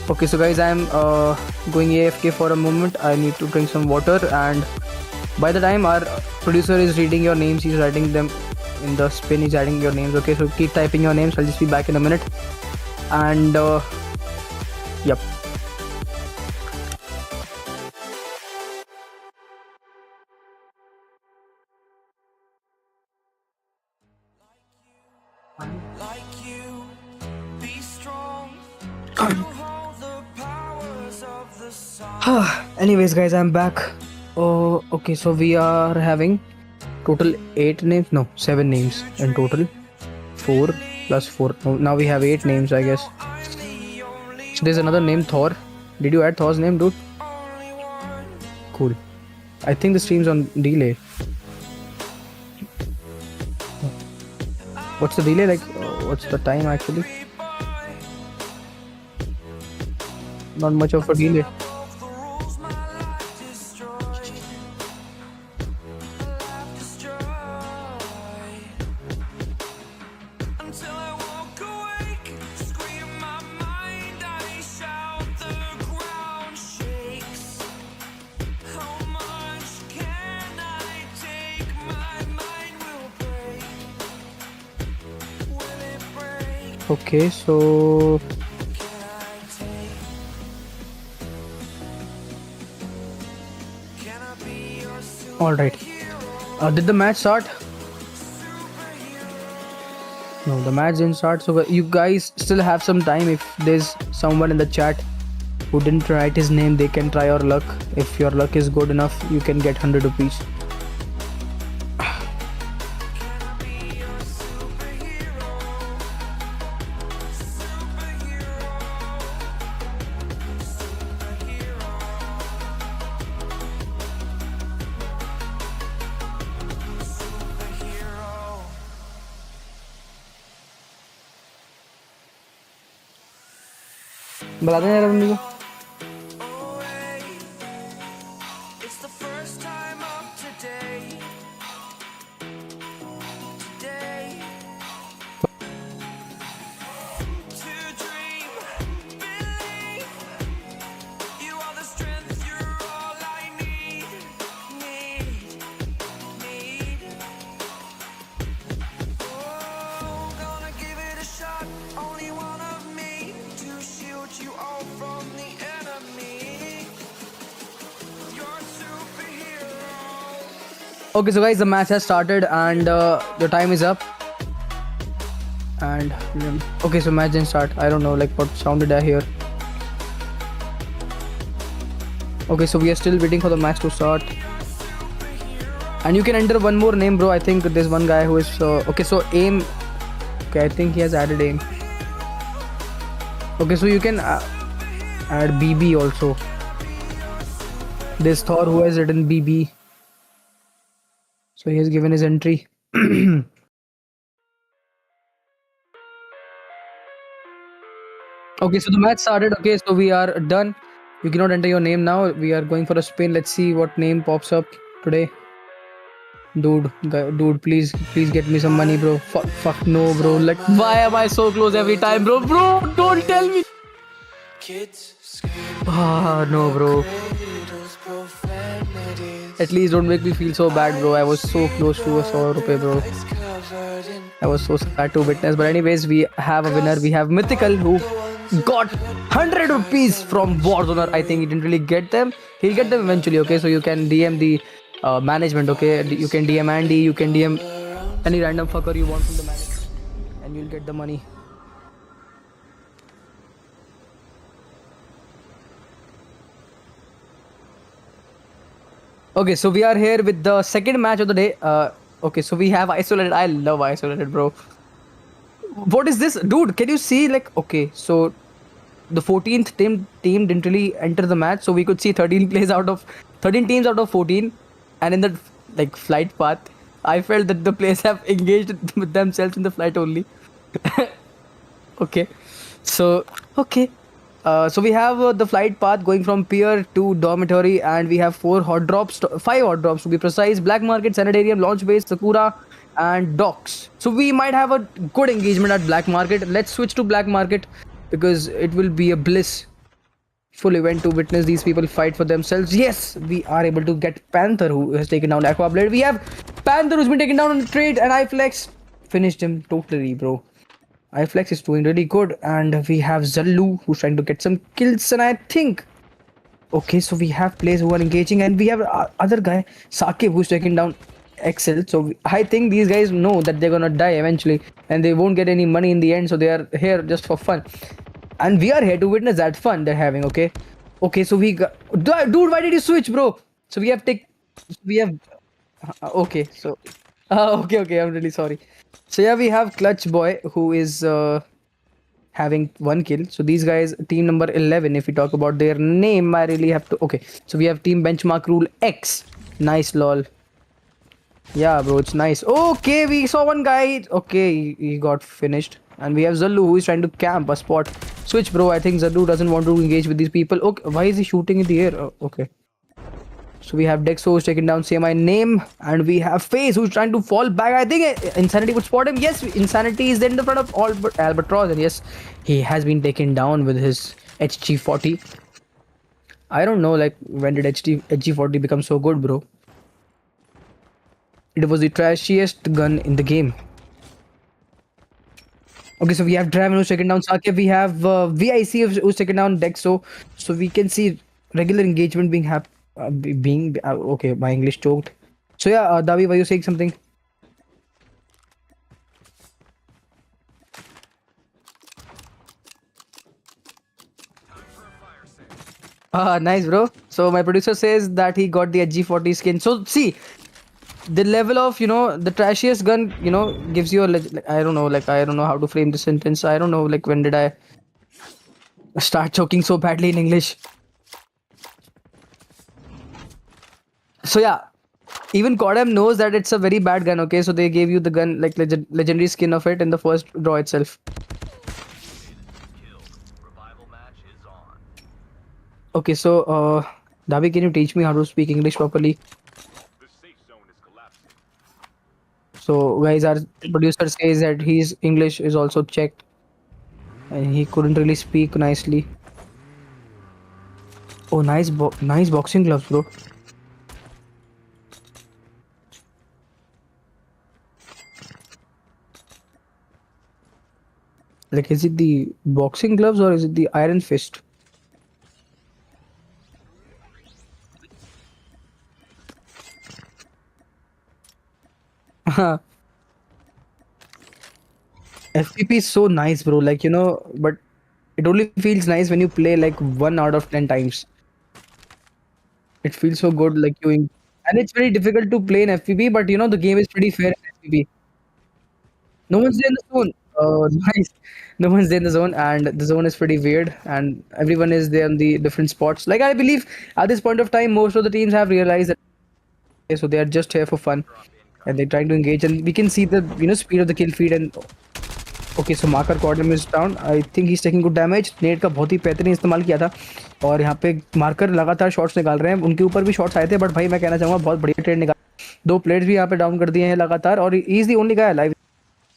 Okay, so guys, I'm going AFK for a moment. I need to drink some water, and by the time our producer is reading your names, he's writing them in the spin. He's adding your names. Okay, so keep typing your names. I'll just be back in a minute. And yep. Anyways, guys, I'm back. Oh, okay, so we are having total 8 names. No, 7 names in total. 4 plus 4. Now we have 8 names, I guess. So there's another name, Thor. Did you add Thor's name, dude? Cool. I think the stream's on delay. What's the delay? Like, what's the time actually? Not much of a delay. Okay, so all right. Did the match start? No, the match didn't start. So you guys still have some time. If there's someone in the chat who didn't write his name, they can try your luck. If your luck is good enough, you can get 100 rupees. बता दें यार बंदी को Okay, so guys, the match has started and the time is up. And okay, so match didn't start. I don't know like what sound did I hear. Okay, so we are still waiting for the match to start. And you can enter one more name, bro. I think there's one guy who is okay, so aim. Okay, I think he has added aim. Okay, so you can add BB also. There's Thor who has written BB. So he has given his entry. Okay, so the match started. Okay, so we are done. You cannot enter your name now. We are going for a spin. Let's see what name pops up today. Dude, please get me some money, bro. Fuck no, bro. Like, why am I so close every time, bro? Bro, don't tell me. Ah, no, bro. At least don't make me feel so bad, bro. I was so close to a 100 rupee, bro. I was so sad to witness. But anyways, we have a winner. We have Mythical who got 100 rupees from Warzoner. I think he didn't really get them. He'll get them eventually, okay? So you can DM the management, okay? You can DM Andy. You can DM any random fucker you want from the management. And you'll get the money. Okay, so we are here with the second match of the day. Okay, so we have Isolated. I love Isolated, bro. What is this? Dude, can you see, like, okay, so the 14th team didn't really enter the match. So we could see 13 teams out of 14. And in the, like, flight path, I felt that the players have engaged with themselves in the flight only. Okay, so, okay. So we have the flight path going from pier to dormitory, and we have 5 hot drops to be precise: Black Market, Sanitarium, Launch Base, Sakura, and Docks. So we might have a good engagement at Black Market. Let's switch to Black Market because it will be a bliss full event to witness these people fight for themselves. Yes, we are able to get Panther, who has taken down Aqua Blade. We have Panther who's been taken down on the trade, and iFlex finished him totally, bro. iFlex is doing really good, and we have Zallu who's trying to get some kills, and I think okay, so we have players who are engaging, and we have other guy Sakib who's taking down Excel. So I think these guys know that they're gonna die eventually, and they won't get any money in the end, so they are here just for fun, and we are here to witness that fun they're having. Okay, so we got, dude, why did you switch, bro? So we have okay, so okay, I'm really sorry. So yeah, we have Clutch Boy who is having 1 kill. So these guys, team number 11, if we talk about their name, I really have to. Okay, so we have team benchmark rule X. Nice, lol. Yeah, bro, it's nice. Okay, we saw one guy. Okay, he got finished. And we have Zallu who is trying to camp a spot. Switch, bro. I think Zallu doesn't want to engage with these people. Okay, why is he shooting in the air? Oh, okay. So we have Dexo who's taking down CMI name. And we have FaZe who's trying to fall back. I think Insanity would spot him. Yes, Insanity is in the front of Albatross. And yes, he has been taken down with his HG40. I don't know, like, when did HG40 become so good, bro? It was the trashiest gun in the game. Okay, so we have Draven who's taken down Sake. We have VIC who's taken down Dexo. So we can see regular engagement being okay. My English choked. So yeah, Davi, were you saying something? Nice, bro. So my producer says that he got the HG40 skin. So see, the level of the trashiest gun gives you a I don't know, like, I don't know how to frame the sentence. I don't know, like, when did I start choking so badly in English? So yeah, even CODM knows that it's a very bad gun. Okay, so they gave you the gun, like, legendary skin of it in the first draw itself. Okay, so Davi, can you teach me how to speak English properly? So guys, our producer says that his English is also checked and he couldn't really speak nicely. Oh, nice boxing gloves, bro. Like, is it the boxing gloves or is it the iron fist? FPP is so nice, bro. Like, but it only feels nice when you play like 1 out of 10 times. It feels so good, like and it's very difficult to play in FPP, but the game is pretty fair in FPP. No one's there in the zone. Oh, nice. No one's there in the zone, and the zone is pretty weird, and everyone is there in the different spots. Like, I believe at this point of time, most of the teams have realized that, okay, so they are just here for fun, and they're trying to engage, and we can see the speed of the kill feed. And okay, so marker CODM is down. I think he's taking good damage. Net का बहुत ही बेहतरीन इस्तेमाल किया था और यहाँ पे marker लगातार शॉट्स निकाल रहे हैं. उनके ऊपर भी शॉट्स आए थे, बट भाई मैं कहना चाहूँगा बहुत बढ़िया ट्रेड निकाल. 2 प्लेयर्स भी यहाँ पे डाउन कर दिए हैं लगातार, और he is the only guy live.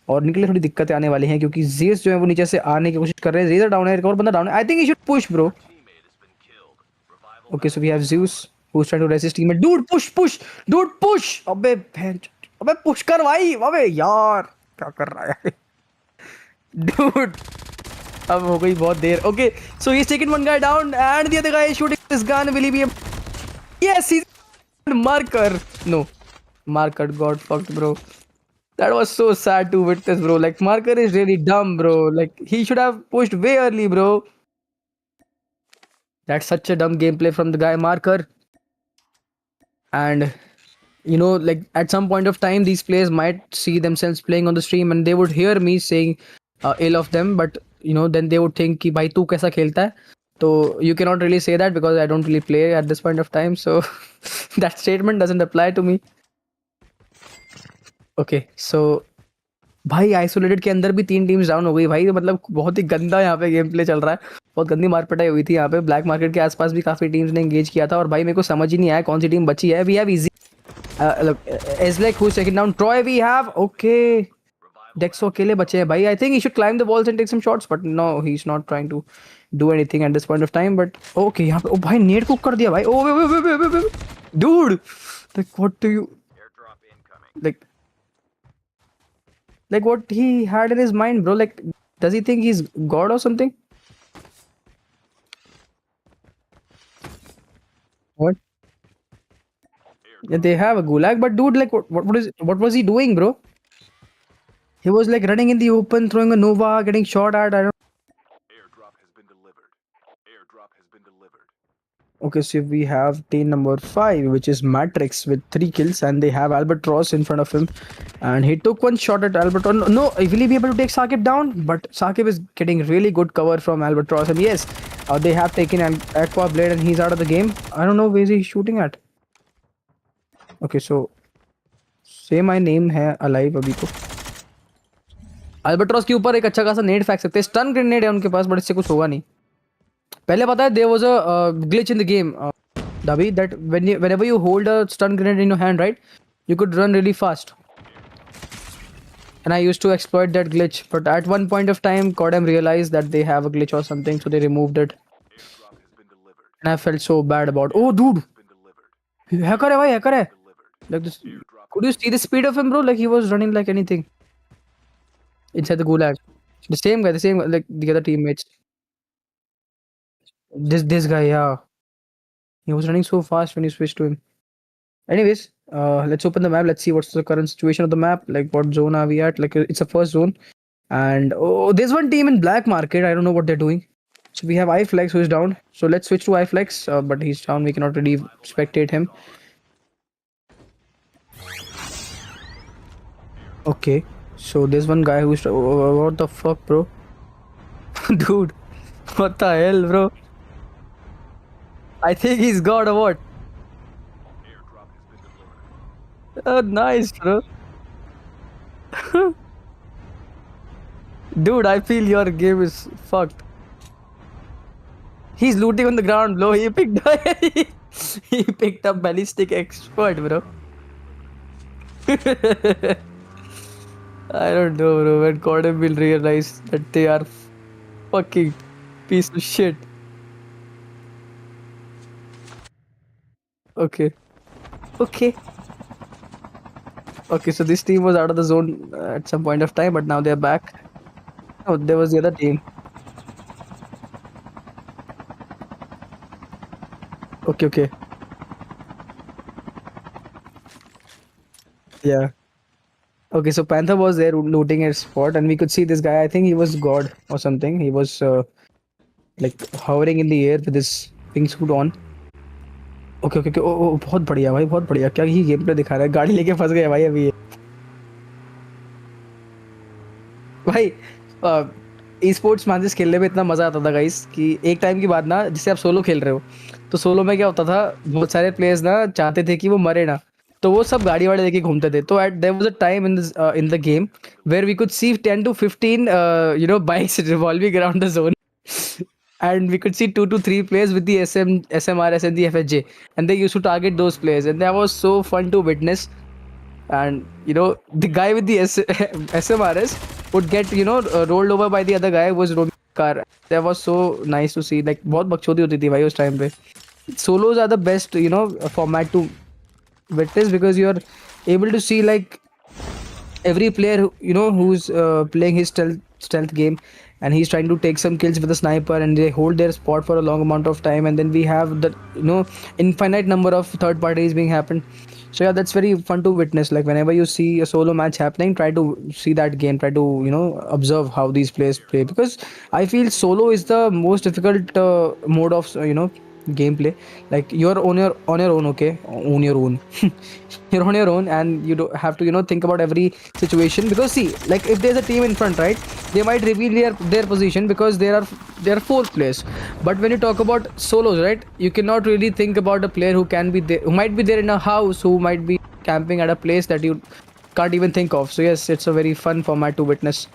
और निकले थोड़ी दिक्कतें आने वाली हैं क्योंकि जेस जो है वो नीचे से आने की कोशिश कर रहे हैं. जेजर डाउन है, एक और बंदा डाउन है. I think he should push, bro. Okay, so we have Zeus who's trying to resist teammate. Dude, push, dude, push. अबे बहन, अबे पुश कर भाई. अबे यार, क्या कर रहा है dude? अब हो गई बहुत देर. Okay, so he's taken one guy down and the other guy is shooting this gun. Will he be able... Yes, he's marker. No, marker got fucked, bro. That was so sad to witness, bro. Like, marker is really dumb, bro. Like, he should have pushed way early, bro. That's such a dumb gameplay from the guy marker. And like, at some point of time, these players might see themselves playing on the stream and they would hear me saying ill of them, but then they would think ki bhai tu kaisa khelta hai. So you cannot really say that because I don't really play at this point of time, so that statement doesn't apply to me. Okay, so भाई isolated के अंदर भी 3 teams down हो गई भाई. मतलब बहुत ही गंदा यहाँ पे गेम प्ले चल रहा है. बहुत गंदी मार पिटाई हुई थी यहाँ पे. ब्लैक मार्केट के आसपास भी काफी टीम्स ने एंगेज किया था और भाई मेरे को समझ ही नहीं आया कौन सी टीम बची है. We have easy Ezlek who's taking down Troy. We have okay, Dexo अकेले बचे हैं भाई. I think he should climb the walls and take some shots, but no, he's not trying to do anything at this point of time. But okay, यहाँ पे oh भाई net cook कर दिया भाई. Oh wait, dude, like, what do you like what he had in his mind, bro? Like, does he think he's god or something? What? Yeah, they have a gulag, but dude, like, what was he doing, bro? He was like running in the open, throwing a Nova, getting shot at. I don't. Okay, so we have team number 5, which is Matrix with 3 kills, and they have Albatross in front of him, and he took one shot at Albatross. No, will he be able to take Sakib down? But Sakib is getting really good cover from Albatross, and yes, they have taken an Aqua Blade, and he's out of the game. I don't know where is he shooting at. Okay, so Say my name है alive अभी तो. Albatross के ऊपर एक अच्छा खासा net फेंक सकते हैं. स्टन ग्रेनेड है उनके पास, बट इससे कुछ होगा नहीं. पहले पता है there was a glitch in the game, Davi, that whenever you hold a stun grenade in your hand, right, you could run really fast. And I used to exploit that glitch, but at one point of time, CODM realized that they have a glitch or something, so they removed it. And I felt so bad about. Oh, dude, hacker hai, bhai, hacker hai. Like this. Could you see the speed of him, bro? Like he was running like anything inside the gulag. The same guy, like the other teammates. This guy, yeah, he was running so fast when you switched to him. Anyways, let's open the map. Let's see what's the current situation of the map. Like, what zone are we at? Like, it's a first zone. And oh, there's one team in black market. I don't know what they're doing. So we have iFlex who is down. So let's switch to iFlex. But he's down. We cannot really spectate him. Okay. So there's one guy who's. What the fuck, bro? Dude, what the hell, bro? I think he's got a what? Nice, bro. Dude, I feel your game is fucked. He's looting on the ground, bro. He picked up ballistic expert, bro. I don't know, bro. When CODM will realize that they are fucking piece of shit. Okay. Okay. Okay, so this team was out of the zone at some point of time, but now they're back. Oh, there was the other team. Okay, okay. Yeah. Okay, so Panther was there looting his spot, and we could see this guy. I think he was God or something. He was like hovering in the air with his wing suit on. Okay okay okay oh बहुत बढ़िया भाई, बहुत बढ़िया. क्या ही game play दिखा रहा है. गाड़ी लेके फंस गया भाई अभी ये. भाई ई स्पोर्ट्स मैचेस खेलने में इतना मजा आता था गाइस कि एक टाइम के बाद ना, जैसे आप सोलो खेल रहे हो तो सोलो में क्या होता था, बहुत सारे प्लेयर्स ना चाहते थे कि वो मरे ना, तो वो सब गाड़ी वाड़े लेके घूमते थे. तो at there was a time in the game where we could see 10 to 15 bikes revolving around the zone. And we could see 2 to 3 players with the SMRS and the FHJ, and they used to target those players, and that was so fun to witness. And the guy with the SMRS would get rolled over by the other guy who was roaming the car. That was so nice to see. Like बहुत बकचोदी होती थी भाई उस time पे. Solos are the best format to witness because you're able to see like every player who's playing his stealth game, and he's trying to take some kills with a sniper, and they hold their spot for a long amount of time, and then we have the infinite number of third parties being happened. So yeah, that's very fun to witness. Like whenever you see a solo match happening, try to see that game, try to observe how these players play, because I feel solo is the most difficult mode of gameplay. Like you're on your own. Okay, on your own. You're on your own, and you don't have to think about every situation, because see, like if there's a team in front, right, they might reveal their position because there are 4 players. But when you talk about solos, right, you cannot really think about a player who can be there, who might be there in a house, who might be camping at a place that you can't even think of. So yes, it's a very fun format to witness.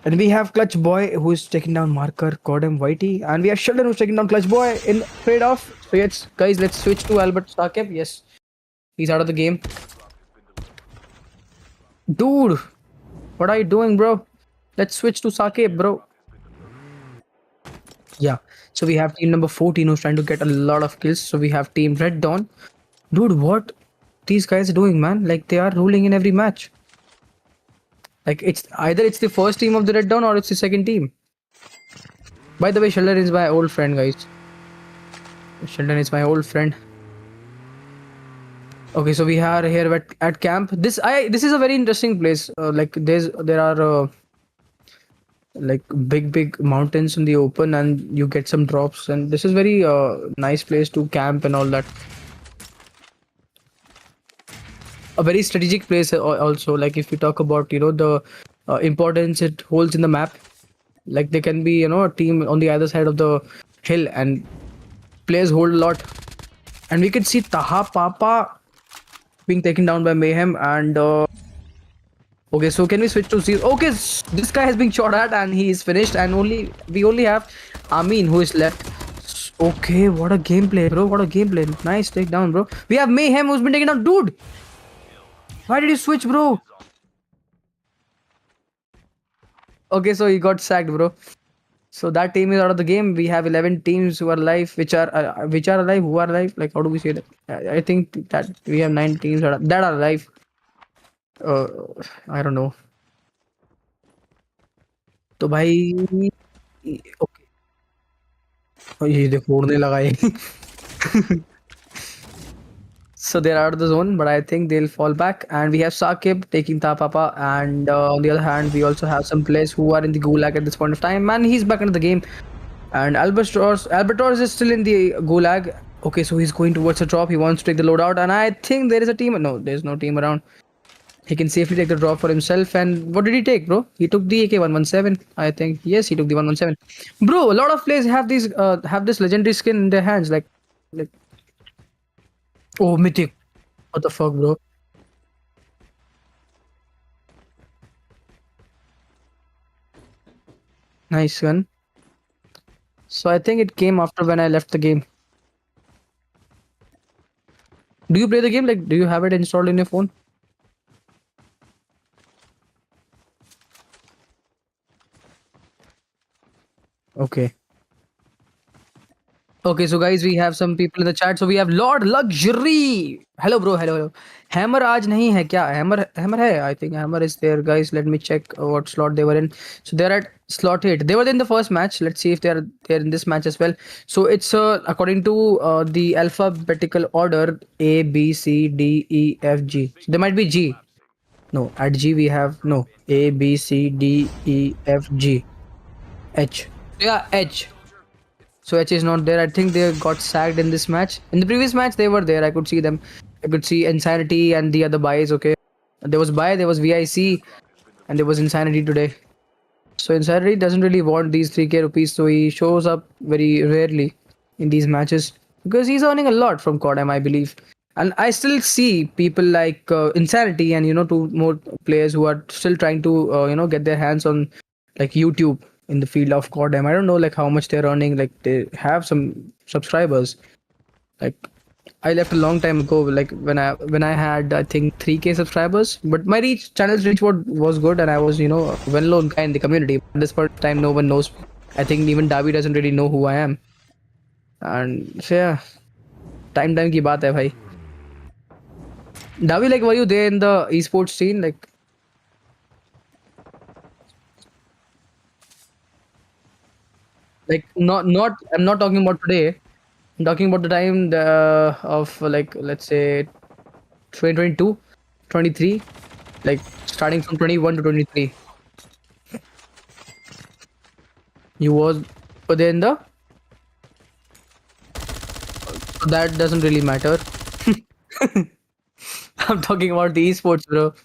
And we have Clutch Boy who's taking down Marker, CODM Whitey, and we have Sheldon who's taking down Clutch Boy in trade-off. So yes, guys, let's switch to Albert Sakib. Yes, he's out of the game. Dude, what are you doing, bro? Let's switch to Sakib, bro. Yeah, so we have team number 14 who's trying to get a lot of kills. So we have team Red Dawn. Dude, what these guys are doing, man? Like they are ruling in every match. Like it's either the first team of the Red Dawn or it's the second team. By the way, Sheldon is my old friend, guys. Sheldon is my old friend. Okay, so we are here at camp. This is a very interesting place. Like there are like big mountains in the open, and you get some drops, and this is very nice place to camp and all that. A very strategic place also. Like if you talk about the importance it holds in the map, like there can be a team on the other side of the hill, and players hold a lot. And we can see Taha Papa. being taken down by Mayhem and okay, so can we switch to see? Okay, this guy has been shot at and he is finished, and we only have Amin who is left. Okay, what a gameplay, bro! What a gameplay! Nice takedown, bro. We have Mayhem who's been taken down, dude. Why did you switch, bro? Okay, so he got sacked, bro. So that team is out of the game. We have 11 teams who are alive, which are alive, who are alive. Like, how do we say that? I think that we have 9 teams that are alive. Uh, I don't know. तो भाई okay ये देखो उड़ने लगा ये so they're out of the zone but I think they'll fall back and we have Sakib taking Tapapa and on the other hand we also have some players who are in the gulag at this point of time and he's back into the game and Albatross is still in the gulag. Okay, so he's going towards the drop. He wants to take the loadout and I think there is a team. No, there's no team around. He can safely take the drop for himself. And what did he take, bro? He took the AK-117, I think. Yes, he took the 117. Bro, a lot of players have these have this legendary skin in their hands. Like oh, mythic. What the fuck, bro? Nice gun. So I think it came after when I left the game. Do you play the game? Like, do you have it installed in your phone? Okay. Okay, so guys, we have some people in the chat. So we have Lord Luxury. Hello, bro. Hello, hello. Hammer आज नहीं है क्या? Hammer है. I think Hammer is there, guys. Let me check what slot they were in. So they're at slot 8. They were in the first match. Let's see if they're in this match as well. So it's according to the alphabetical order A B C D E F G. So there might be G. No, at G we have no A B C D E F G H. Yeah, H. So H is not there. I think they got sacked in this match. In the previous match, they were there. I could see them. I could see Insanity and the other buys. Okay, there was buy, there was VIC, and there was Insanity today. So Insanity doesn't really want these 3k rupees, so he shows up very rarely in these matches because he's earning a lot from CODM, I believe. And I still see people like Insanity and two more players who are still trying to get their hands on like YouTube in the field of CODM. I don't know like how much they're earning. Like they have some subscribers. Like I left a long time ago. Like when I had I think 3k subscribers, but my channel's reach was good, and I was a well-known guy in the community. At this point of time, no one knows. I think even Davi doesn't really know who I am. And so yeah, time ki baat hai, bhai. Davi, like, were you there in the esports scene? Like. Like not I'm not talking about today. I'm talking about the time of like let's say 2022, 23, like starting from 21 to 23. You was there in the that doesn't really matter. I'm talking about the esports, bro.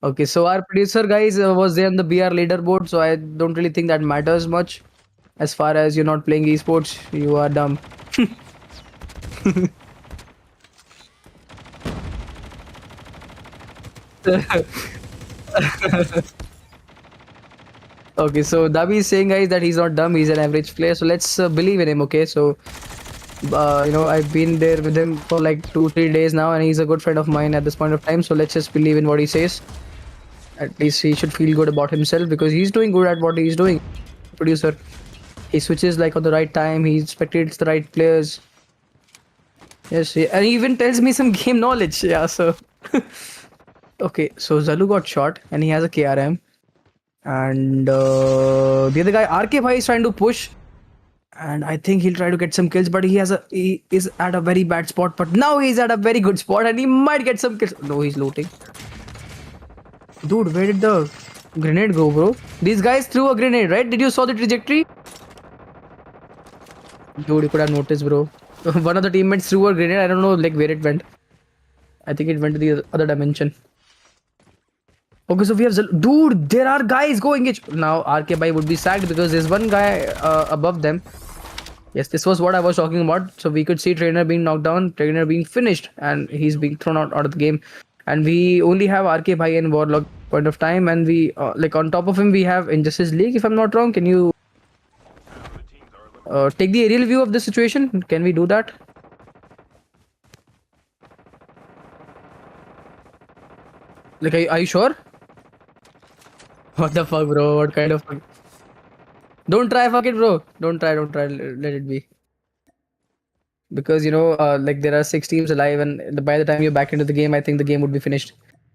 Okay, so our producer guys was there on the BR leaderboard, so I don't really think that matters much. As far as you're not playing esports, you are dumb. Okay, so Dabi is saying guys that he's not dumb, he's an average player. So let's believe in him, okay? So I've been there with him for like 2-3 days now, and he's a good friend of mine at this point of time. So let's just believe in what he says. At least he should feel good about himself because he's doing good at what he's doing. Producer, he switches like on the right time. He spectates the right players. Yes, and he even tells me some game knowledge. Yeah, so okay, so Zalu got shot and he has a KRM, and the other guy RK Bhai is trying to push, and I think he'll try to get some kills, but he is at a very bad spot. But now he's at a very good spot, and he might get some kills. No, he's looting. Dude, where did the grenade go, bro? These guys threw a grenade, right? Did you saw the trajectory? Dude, you could have noticed, bro. One of the teammates threw a grenade. I don't know like where it went. I think it went to the other dimension. Okay, so we have dude, there are guys going it now. RK Bhai would be sacked because there's one guy above them. Yes, this was what I was talking about. So we could see trainer being knocked down, trainer being finished, and he's being thrown out of the game. And we only have RK Bhai and Warlock point of time, and we like on top of him we have Injustice League. If I'm not wrong, can you take the aerial view of the situation? Can we do that? Like, are you sure? What the fuck, bro? What kind of? Don't try, fuck it, bro. Don't try. Let it be. Because like there are 6 teams alive, and by the time you're back into the game, I think the game would be finished.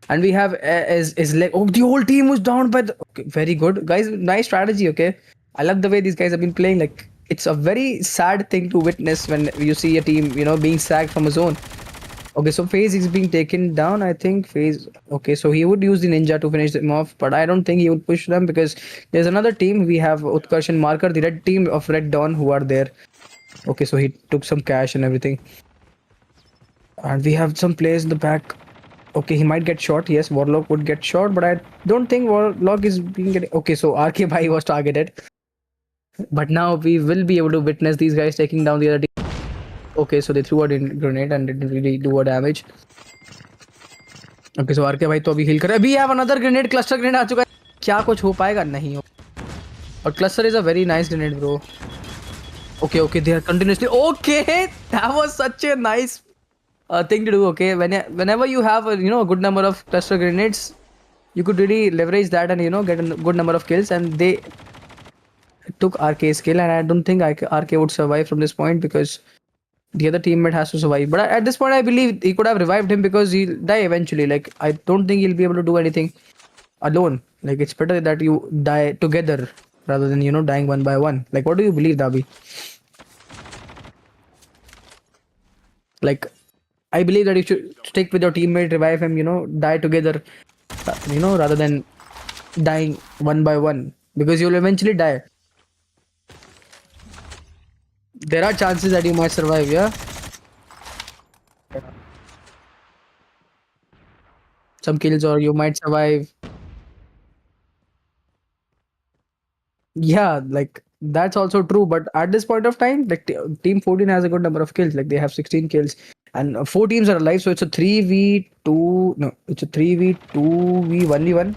And we have is like, oh, the whole team was down by the. Okay, very good, guys. Nice strategy. Okay, I love the way these guys have been playing. Like, it's a very sad thing to witness when you see a team, being sacked from a zone. Okay, so Phase is being taken down. I think Phase. Okay, so he would use the ninja to finish them off, but I don't think he would push them because there's another team. We have Utkarsh and Marker, the red team of Red Dawn, who are there. Okay, so he took some cash and everything. And we have some players in the back. Okay, he might get shot. Yes, Warlock would get shot, but I don't think Warlock is being getting. Okay, so RK Bhai was targeted. But now we will be able to witness these guys taking down the other team. Okay, so they threw a grenade and didn't really do a damage. Okay, so RK Bhai तो अभी heal कर रहा है. We have another grenade, cluster grenade आ चुका है. क्या कुछ हो पाएगा? नहीं हो. और cluster is a very nice grenade, bro. Okay, they are continuously. Okay, that was such a nice thing to do. Okay, whenever you have a good number of cluster grenades, you could really leverage that and get a good number of kills. And they took RK's kill, and I don't think RK would survive from this point because the other teammate has to survive. But at this point, I believe he could have revived him because he'll die eventually. Like, I don't think he'll be able to do anything alone. Like, it's better that you die together rather than dying one by one. Like, what do you believe, Dabi? Like, I believe that you should stick with your teammate, revive him, die together, rather than dying one by one because you'll eventually die. There are chances that you might survive, yeah. Some kills, or you might survive. Yeah, like that's also true. But at this point of time, like Team 14 has a good number of kills. Like they have 16 kills, and 4 teams are alive. So it's a 3v2. No, it's a 3v2 v 1v1.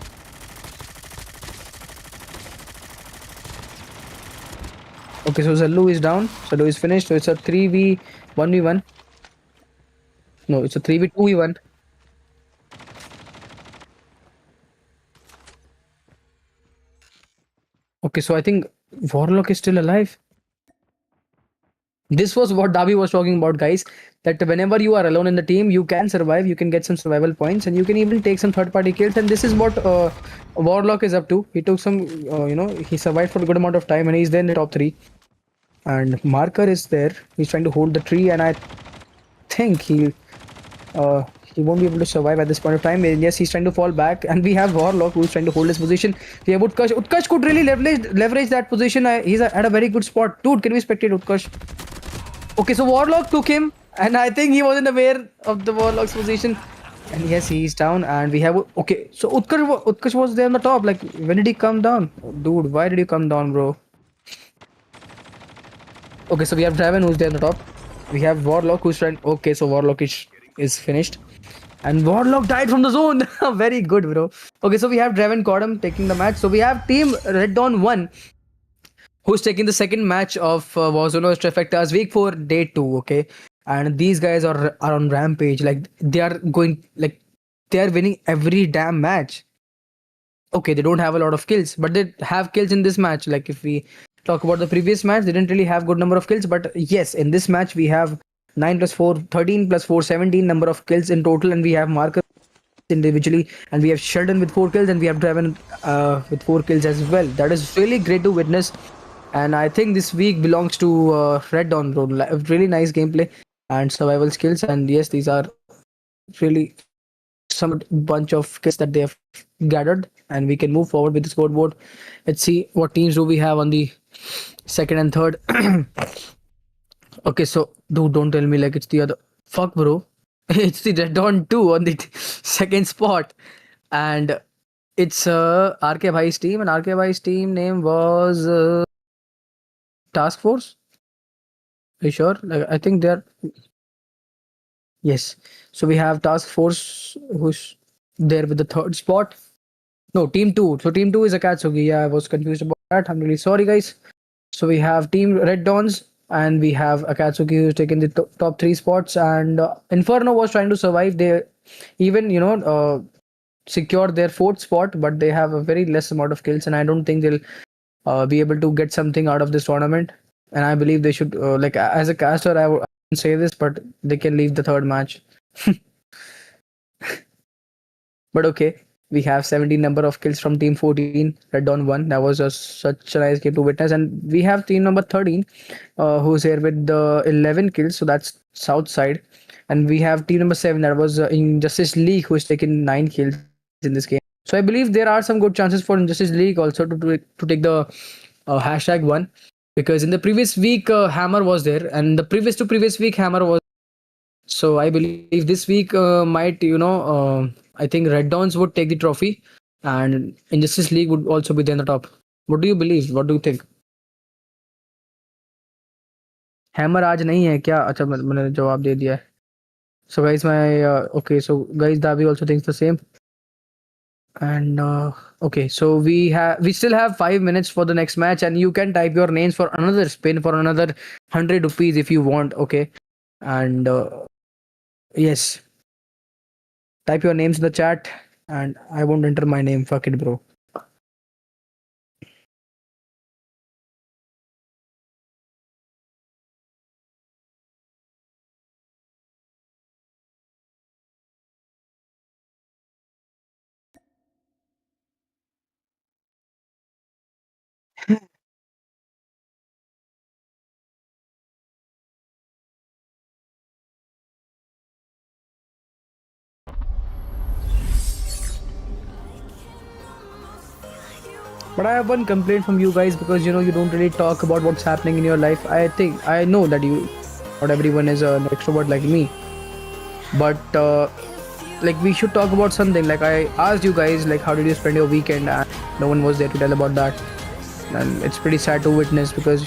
Okay, so Zallu is down. Zallu is finished. So it's a 3v1v1. No, it's a 3v2v1. Okay, so I think Warlock is still alive. This was what Davi was talking about, guys. That whenever you are alone in the team, you can survive. You can get some survival points, and you can even take some third-party kills. And this is what Warlock is up to. He took some, he survived for a good amount of time, and he's there in the top 3. And Marker is there. He's trying to hold the tree, and I think he won't be able to survive at this point of time. And yes, he's trying to fall back, and we have Warlock who's trying to hold his position. We have Utkarsh. Utkarsh could really leverage that position. He's at a very good spot. Dude, can we spectate Utkarsh? Okay, so Warlock took him, and I think he wasn't aware of the Warlock's position. And yes, he's down, and we have. Okay, so Utkarsh was there on the top. Like, when did he come down? Dude, why did you come down, bro? Okay, so we have Draven who's there on the top. We have Warlock who's trying. Okay, so Warlock is finished. And Warlock died from the zone. Very good, bro. Okay, so we have Draven CODM taking the match. So we have Team Red Dawn 1 who's taking the second match of Warzoners Trifecta's Week 4 Day 2. Okay, and these guys are on rampage. Like, they are winning every damn match. Okay, they don't have a lot of kills, but they have kills in this match. Like, if we talk about the previous match, they didn't really have good number of kills, but yes, in this match we have 9 plus 4, 13 plus 4, 17 number of kills in total, and we have Marker individually, and we have Sheldon with 4 kills, and we have Draven with 4 kills as well. That is really great to witness, and I think this week belongs to Red Dawn, bro. Really nice gameplay and survival skills, and yes, these are really some bunch of kills that they have gathered, and we can move forward with the scoreboard. Let's see what teams do we have on the second and third. Okay, so dude, don't tell me like it's the other. Fuck, bro. It's the Red Dawn 2 on the second spot, and it's RK Bhai's team, and RK Bhai's team name was Task Force. Are you sure? Like, I think they're yes. So we have Task Force who's there with the third spot. No, Team Two. So Team Two is Akatsuki. Yeah, I was confused about that. I'm really sorry, guys. So we have Team Red Dawns and we have Akatsuki who's taken the top three spots. And Inferno was trying to survive. They even secured their fourth spot, but they have a very less amount of kills, and I don't think they'll be able to get something out of this tournament. And I believe they should, like as a caster, I wouldn't say this, but they can leave the third match. But okay, we have 17 number of kills from team 14, Red Dawn 1. That was such a nice game to witness. And we have team number 13, who's here with the 11 kills. So that's South side. And we have team number 7, that was Injustice League, who has taken 9 kills in this game. So I believe there are some good chances for Injustice League also to take the hashtag 1. Because in the previous week, Hammer was there. And the previous to previous week, Hammer was. So I believe this week might, I think Red Dawns would take the trophy, and Injustice League would also be there on the top. What do you believe? What do you think? Hammer आज नहीं है क्या? अच्छा मैंने जवाब दे दिया है. So guys, okay. So guys, Davi also thinks the same. And okay, so we still have 5 minutes for the next match, and you can type your names for another spin for another 100 rupees if you want. Okay, and yes. Type your names in the chat and I won't enter my name. Fuck it, bro. But I have one complaint from you guys because you don't really talk about what's happening in your life. I know that not everyone is an extrovert like me, but like we should talk about something. Like I asked you guys, like how did you spend your weekend, and no one was there to tell about that, and it's pretty sad to witness because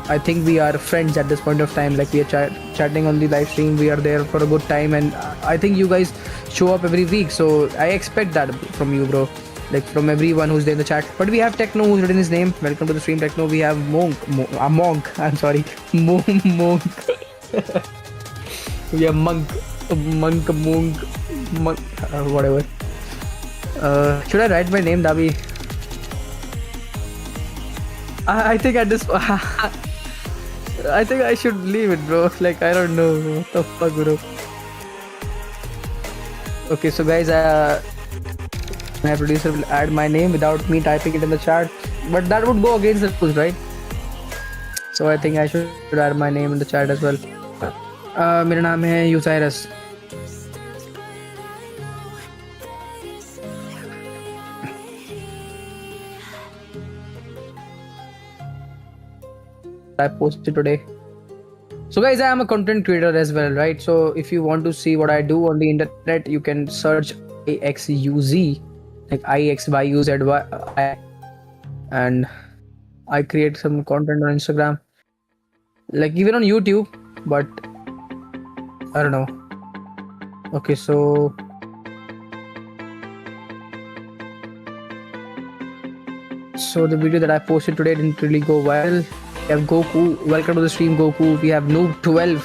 I think we are friends at this point of time. Like we are chatting on the live stream, we are there for a good time, and I think you guys show up every week, so I expect that from you, bro. Like from everyone who's there in the chat. But we have Techno who's written his name. Welcome to the stream, Techno. We have Monk. I'm sorry. Monk. We have Monk, whatever. Should I write my name, Dabi? I think at this I think I should leave it, bro. Like I don't know. What the fuck, bro? Okay, so guys, my producer will add my name without me typing it in the chat, but that would go against the rules, right? So I think I should add my name in the chat as well. मेरा नाम है Osiris. I posted today. So guys, I am a content creator as well, right? So if you want to see what I do on the internet, you can search IXUZ, like IXYUZY, and I create some content on Instagram, like even on YouTube, but I don't know. Okay, so the video that I posted today didn't really go viral. We have Goku. Welcome to the stream, Goku. We have Noob12.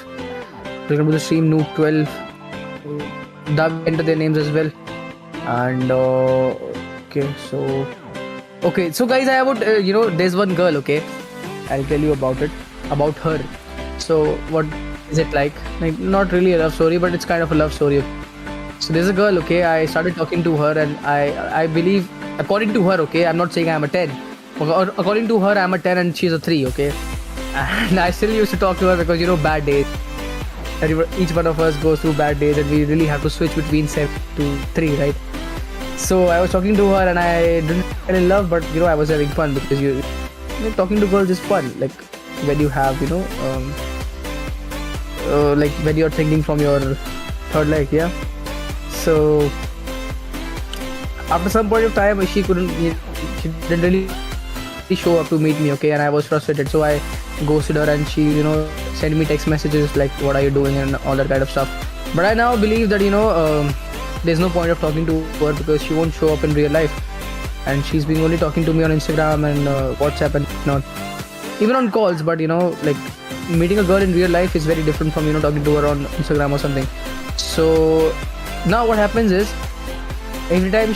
Welcome to the stream, Noob12. Dub enter their names as well. And okay, so guys, I would there's one girl. Okay, I'll tell you about her. So what is it like not really a love story, but it's kind of a love story. So there's a girl. Okay, I started talking to her, and I believe, according to her, okay, I'm not saying I'm a 10. According to her, I'm a 10 and she's a 3. Okay, and I still used to talk to her because bad days. Each one of us goes through bad days, and we really have to switch between 7 to 3, right? So I was talking to her, and I didn't fall in love, but I was having fun because talking to girls is fun. Like when you have like when you're thinking from your third leg, yeah. So after some point of time, she didn't really show up to meet me, okay, and I was frustrated, so I ghosted her, and she send me text messages like what are you doing and all that kind of stuff. But I now believe that there's no point of talking to her because she won't show up in real life, and she's been only talking to me on Instagram and WhatsApp and not even on calls. But like meeting a girl in real life is very different from talking to her on Instagram or something. So now what happens is every time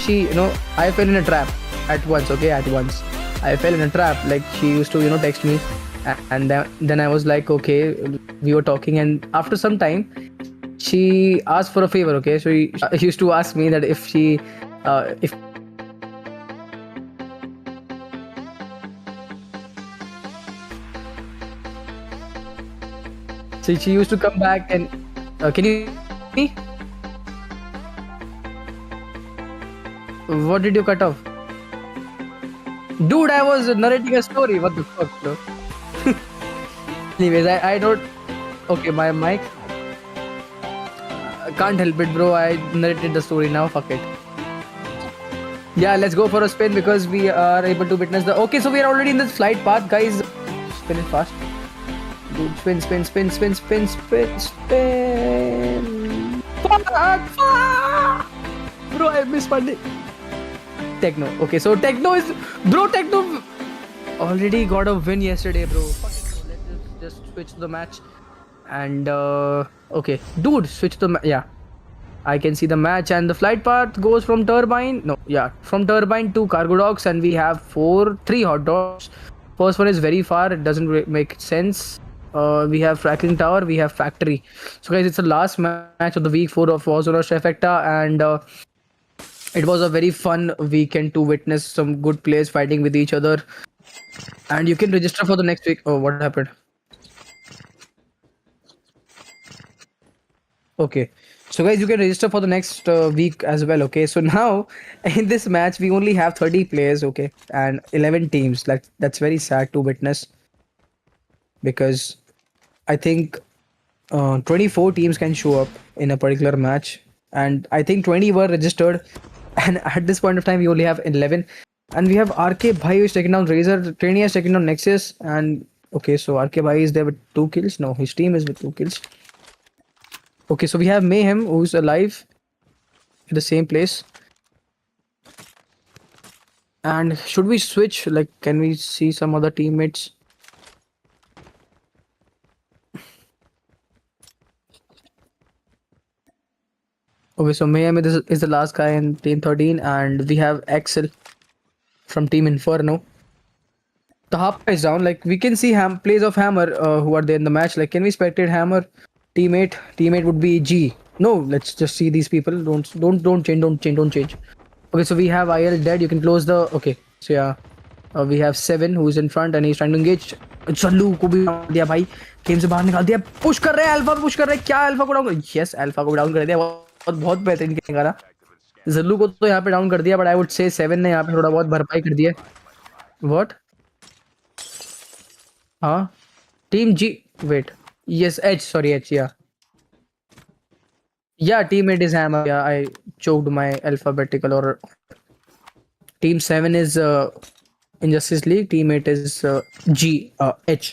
I fell in a trap at once. I fell in a trap. Like she used to text me, and then I was like, okay, we were talking, and after some time she asked for a favor. Okay, so she used to ask me that if so she used to come back and can you hear me? What did you cut off? Dude, I was narrating a story. What the fuck, bro? Anyways, I don't. Okay, my mic. Can't help it, bro. I narrated the story now. Fuck it. Yeah, let's go for a spin because we are able to witness the. Okay, so we are already in this flight path, guys. Spin it fast. Dude, spin. Fuck! Bro, I missed one day. Techno. Okay, so Techno already got a win yesterday, bro. Fuck it, bro. Let's just switch to the match. And okay, dude, switch to the yeah. I can see the match, and the flight path goes from turbine. No, yeah, from turbine to cargo docks, and we have three hot dogs. First one is very far. It doesn't make sense. We have Fracking Tower. We have Factory. So guys, it's the last match of the week 4 of Warzoners Trifecta, and it was a very fun weekend to witness some good players fighting with each other. And you can register for the next week. Oh, what happened? Okay, so guys, you can register for the next week as well. Okay, so now in this match we only have 30 players. Okay, and 11 teams. Like that's very sad to witness, because I think 24 teams can show up in a particular match, and I think 20 were registered, and at this point of time we only have 11. And we have RK Bhai who's taking down Razor, Trainee has taken down Nexus, and okay, so RK Bhai is there with 2 kills. No, his team is with 2 kills. Okay, so we have Mayhem who's alive in the same place. And should we switch? Like, can we see some other teammates? Okay, so Mayhem is the last guy in team 13, and we have Axel from team Inferno. The Harper is down. Like we can see plays of Hammer who are there in the match. Like, can we spectate Hammer? Teammate would be G. No, let's just see these people. Don't change. Okay, so we have IL dead. You can close the. Okay, so yeah, we have 7 who's in front and he's trying to engage. Zallu को भी down दिया भाई, game से बाहर निकाल दिया. Push कर रहे हैं, अल्फा पुश कर रहे हैं. क्या अल्फा को डाउन? यस, अल्फा को डाउन कर दिया. बहुत बेहतरीन खेल करा. जल्लू को तो यहाँ पे डाउन कर दिया, बट आई वुड से 7 ने यहाँ पे थोड़ा बहुत भरपाई कर दिया. व्हाट? हाँ, team ji. Wait. Yes, H. Sorry, H. Yeah, teammate is Hammer. Yeah, I choked my alphabetical order. Team 7 is Injustice League. Teammate is G. H.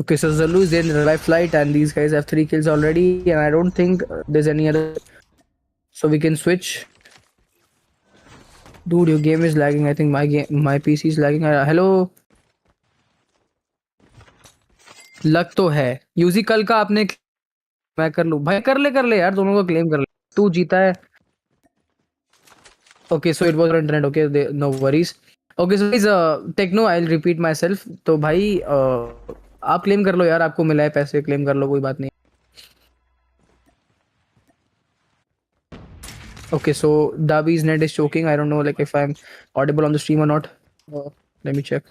Okay, so Zallu is in revive flight, and these guys have 3 kills already, and I don't think there's any other. So we can switch. Dude, your game is lagging. I think my PC is lagging. Hello. लग तो है. UG कल का आपने मैं कर लूं भाई. कर ले यार, दोनों को क्लेम कर ले. तू जीता है. Okay, so it was on internet. Okay, no worries. Okay, so guys, Techno, I'll repeat myself. तो भाई आप क्लेम कर लो यार, आपको मिला है पैसे, क्लेम कर लो, कोई बात नहीं. Okay, so Dabi's net is choking. I don't know like if I'm audible on the stream or not. Let me check.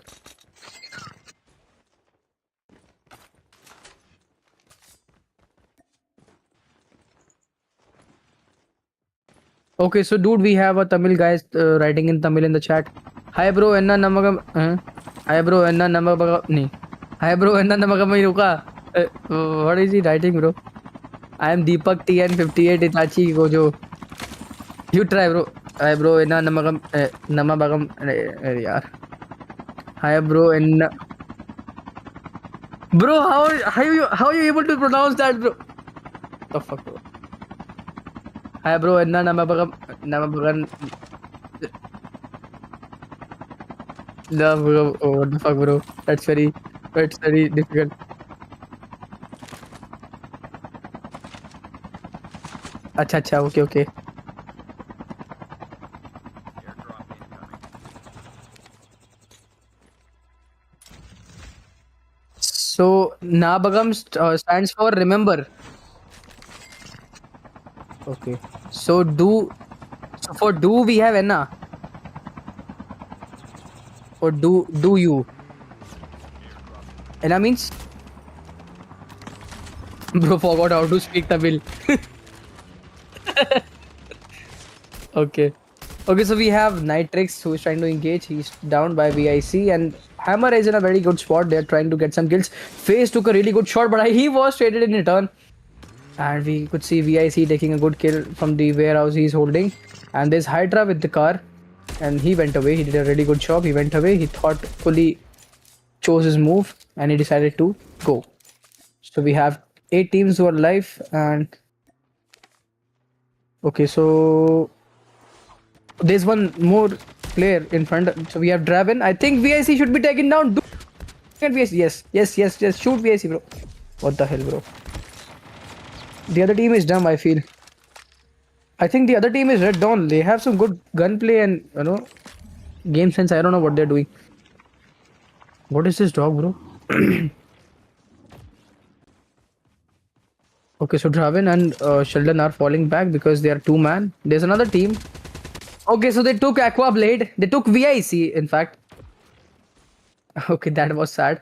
Okay, so dude, we have a Tamil guy writing in Tamil in the chat. Hi bro, enna namaga. Hi bro, enna namaga. Nee. Hi bro, enna namaga mai ruka. What is he writing, bro? I am Deepak TN58 Itachi Gojo. You try, bro. Hi bro, inna namagam namabagam yaar. Hi bro, inna bro. How are you able to pronounce that, bro? The fuck, bro. Hi bro, inna namabagam. No, bro. Oh, what the fuck, bro? That's very difficult. Acha, acha. Okay, okay. So Nabagam stands for remember. Okay. So for do we have Enna or do you? Enna means bro forgot how to speak Tamil. Okay. Okay, so we have Nitrix who is trying to engage. He's down by VIC and Hammer is in a very good spot. They're trying to get some kills. FaZe took a really good shot, but he was traded in return. And we could see VIC taking a good kill from the warehouse he's holding. And there's Hydra with the car. And he went away. He did a really good job. He went away. He thoughtfully chose his move and he decided to go. So we have 8 teams who are live and okay, so there's one more player in front. So we have Draven. I think VIC should be taken down. VIC. Yes. Shoot VIC, bro. What the hell, bro? The other team is dumb, I feel. I think the other team is Red Dawn. They have some good gunplay and, game sense. I don't know what they're doing. What is this dog, bro? Okay, so Draven and Sheldon are falling back because they are 2-man. There's another team. Okay, so they took Aqua Blade. They took VIC, in fact. Okay, that was sad.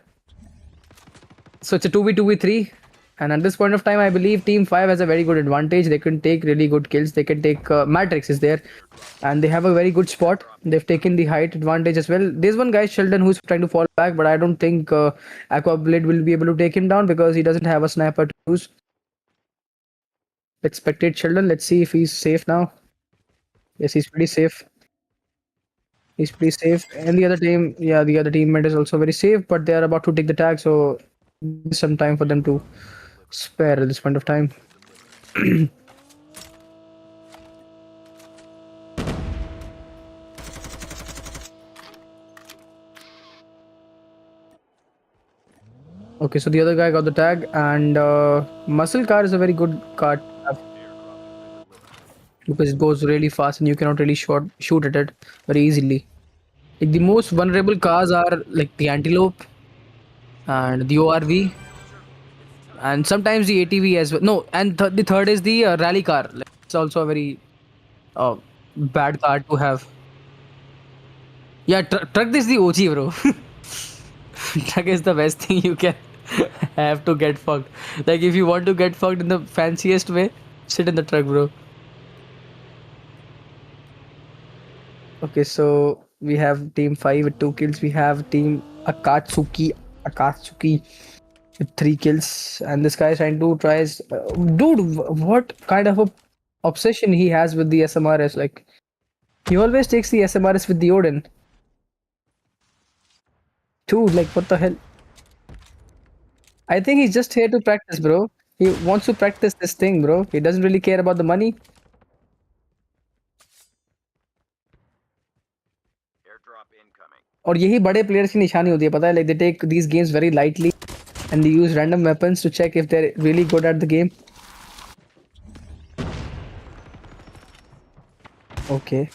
So it's a 2v2v3. And at this point of time, I believe Team 5 has a very good advantage. They can take really good kills. They can take... Matrix is there. And they have a very good spot. They've taken the height advantage as well. There's one guy, Sheldon, who's trying to fall back. But I don't think Aqua Blade will be able to take him down because he doesn't have a sniper to use. Let's spectate Sheldon. Let's see if he's safe now. Yes, he's pretty safe. He's pretty safe. And the other team, yeah, the other teammate is also very safe, but they are about to take the tag, so there's some time for them to spare at this point of time. Okay, so the other guy got the tag, and Muscle Car is a very good car to have because it goes really fast and you cannot really shoot at it very easily. Like the most vulnerable cars are like the Antelope and the ORV, and sometimes the ATV as well. No, and the third is the rally car. Like, it's also a very uh, bad car to have. Yeah, truck is the OG, bro. Truck is the best thing you can have to get fucked. Like if you want to get fucked in the fanciest way, sit in the truck, bro. Okay, so we have team 5 with 2 kills. We have team Akatsuki with 3 kills, and this guy is trying to try his dude, what kind of a obsession he has with the SMRS? Like he always takes the SMRS with the Odin. Dude, like what the hell? I think he's just here to practice, bro. He wants to practice this thing, bro. He doesn't really care about the money. और यही बड़े players की निशानी होती है, पता है? Like they take these games very lightly and they use random weapons to check if they're really good at the game. Okay.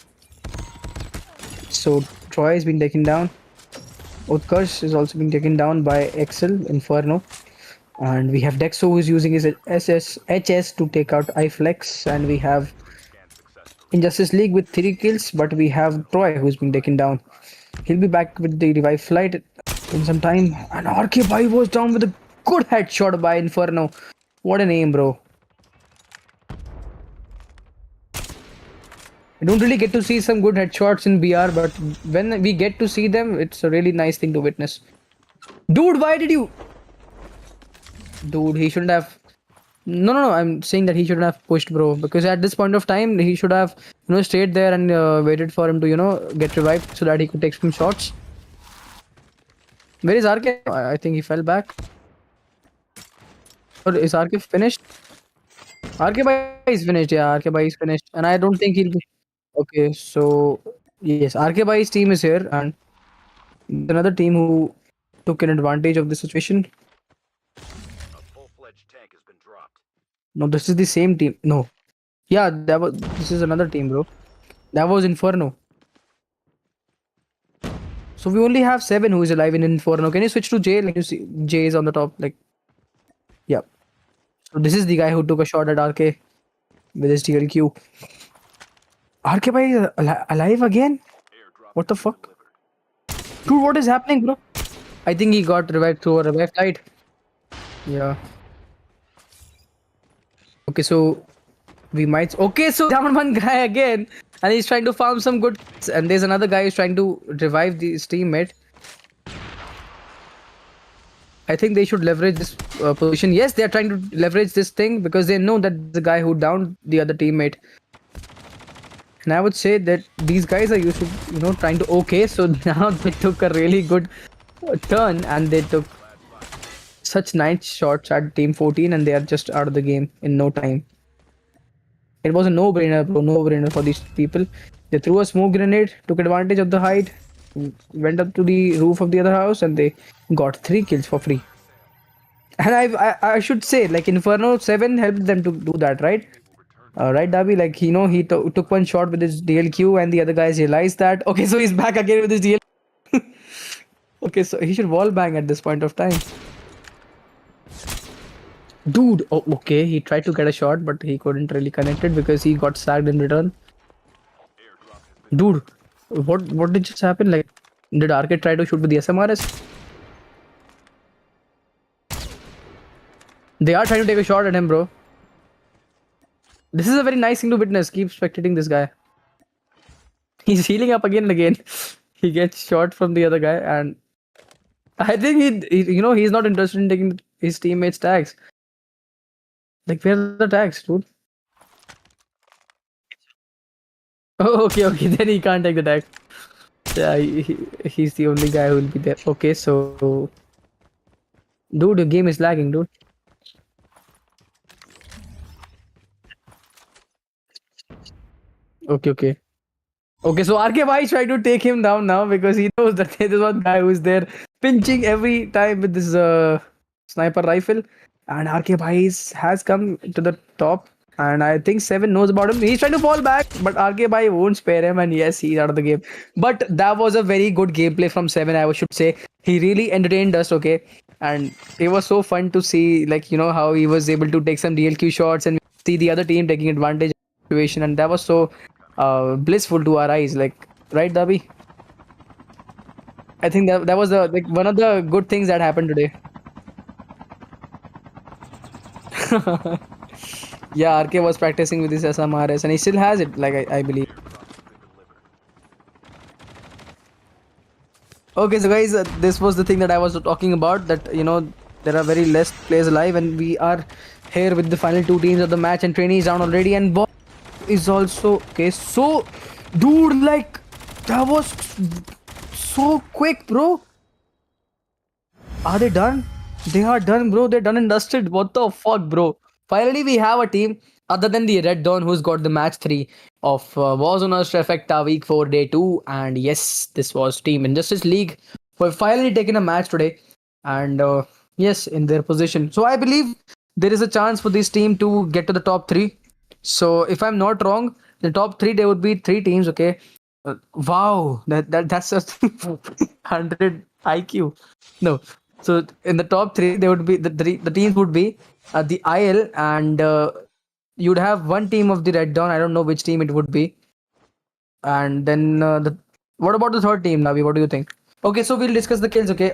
So Troy has been taken down. Utkarsh is also being taken down by Excel Inferno. And we have Dexo who's using his HS to take out iFlex, and we have Injustice League with 3 kills, but we have Troy who's been taken down. He'll be back with the revive flight in some time. And RK5 was down with a good headshot by Inferno. What an aim, bro. I don't really get to see some good headshots in BR, but when we get to see them, it's a really nice thing to witness. Dude, why did you... Dude, he shouldn't have No. I'm saying that he shouldn't have pushed, bro. Because at this point of time, he should have, stayed there and waited for him to, get revived so that he could take some shots. Where is RK? I think he fell back. Or is RK finished? RK Bhai is finished. Yeah, RK Bhai is finished. And I don't think he'll be. Okay, so yes, RK Bhai's team is here, and there's another team who took an advantage of the situation. No, this is the same team. No. Yeah, this is another team, bro. That was Inferno. So we only have 7 who is alive in Inferno. Can you switch to J? Like you see J is on the top. Like, yeah. So this is the guy who took a shot at RK with his TLQ. RK Bhai is alive again? What the fuck? Dude, what is happening, bro? I think he got revived through a revive light. Yeah. Okay, so we might. Okay, so down one guy again, and he's trying to farm some good. And there's another guy who's trying to revive his teammate. I think they should leverage this position. Yes, they are trying to leverage this thing because they know that the guy who downed the other teammate. And I would say that these guys are used to, trying to. Okay, so now they took a really good turn and they took such nice shots at team 14 and they are just out of the game in no time. It was a no-brainer, bro. No-brainer for these people. They threw a smoke grenade, took advantage of the height, went up to the roof of the other house, and they got 3 kills for free. And I should say, like Inferno 7 helped them to do that, right? Right, Dabi? Like, he took one shot with his DLQ, and the other guys realized that. Okay, so he's back again with his DLQ. Okay, so he should wall bang at this point of time. Dude, oh, okay, he tried to get a shot, but he couldn't really connect it because he got sacked in return. Dude, what did just happen? Like, did RK try to shoot with the SMRS? They are trying to take a shot at him, bro. This is a very nice thing to witness. Keep spectating this guy. He's healing up again and again. He gets shot from the other guy, and I think he's not interested in taking his teammates' tags. Like, where are the tags, dude? Oh, okay. Then he can't take the tag. Yeah, he's the only guy who will be there. Okay, so... Dude, the game is lagging, dude. Okay. Okay, so RK Bhai is trying to take him down now because he knows that there's one guy who's there pinching every time with this sniper rifle. And RK Bhai has come to the top. And I think 7 knows about him. He's trying to fall back, but RK Bhai won't spare him. And yes, he's out of the game. But that was a very good gameplay from 7, I should say. He really entertained us, okay? And it was so fun to see, like, how he was able to take some DLQ shots and see the other team taking advantage of the situation. And that was so blissful to our eyes, like, right, Dabi? I think that was one of the good things that happened today. Yeah, RK was practicing with his SMRS and he still has it, like I believe. Okay, so guys, this was the thing that I was talking about, that there are very less players alive and we are here with the final 2 teams of the match and Trainee is down already and Bob is also okay. So dude, like, that was so quick, bro. Are they done? They are done, bro. They're done and dusted. What the fuck, bro? Finally, we have a team other than the Red Dawn who's got the match 3 of Warzoners Trifecta Week 4 Day 2. And yes, this was Team Injustice League. We've finally taken a match today. And yes, in their position. So I believe there is a chance for this team to get to the top 3. So if I'm not wrong, the top 3, there would be 3 teams, okay? Wow, that's just 100 IQ. No. So in the top 3, there would be the teams would be the IL, and you'd have one team of the Red Dawn. I don't know which team it would be. And then what about the third team, Navi? What do you think? Okay, so we'll discuss the kills. Okay,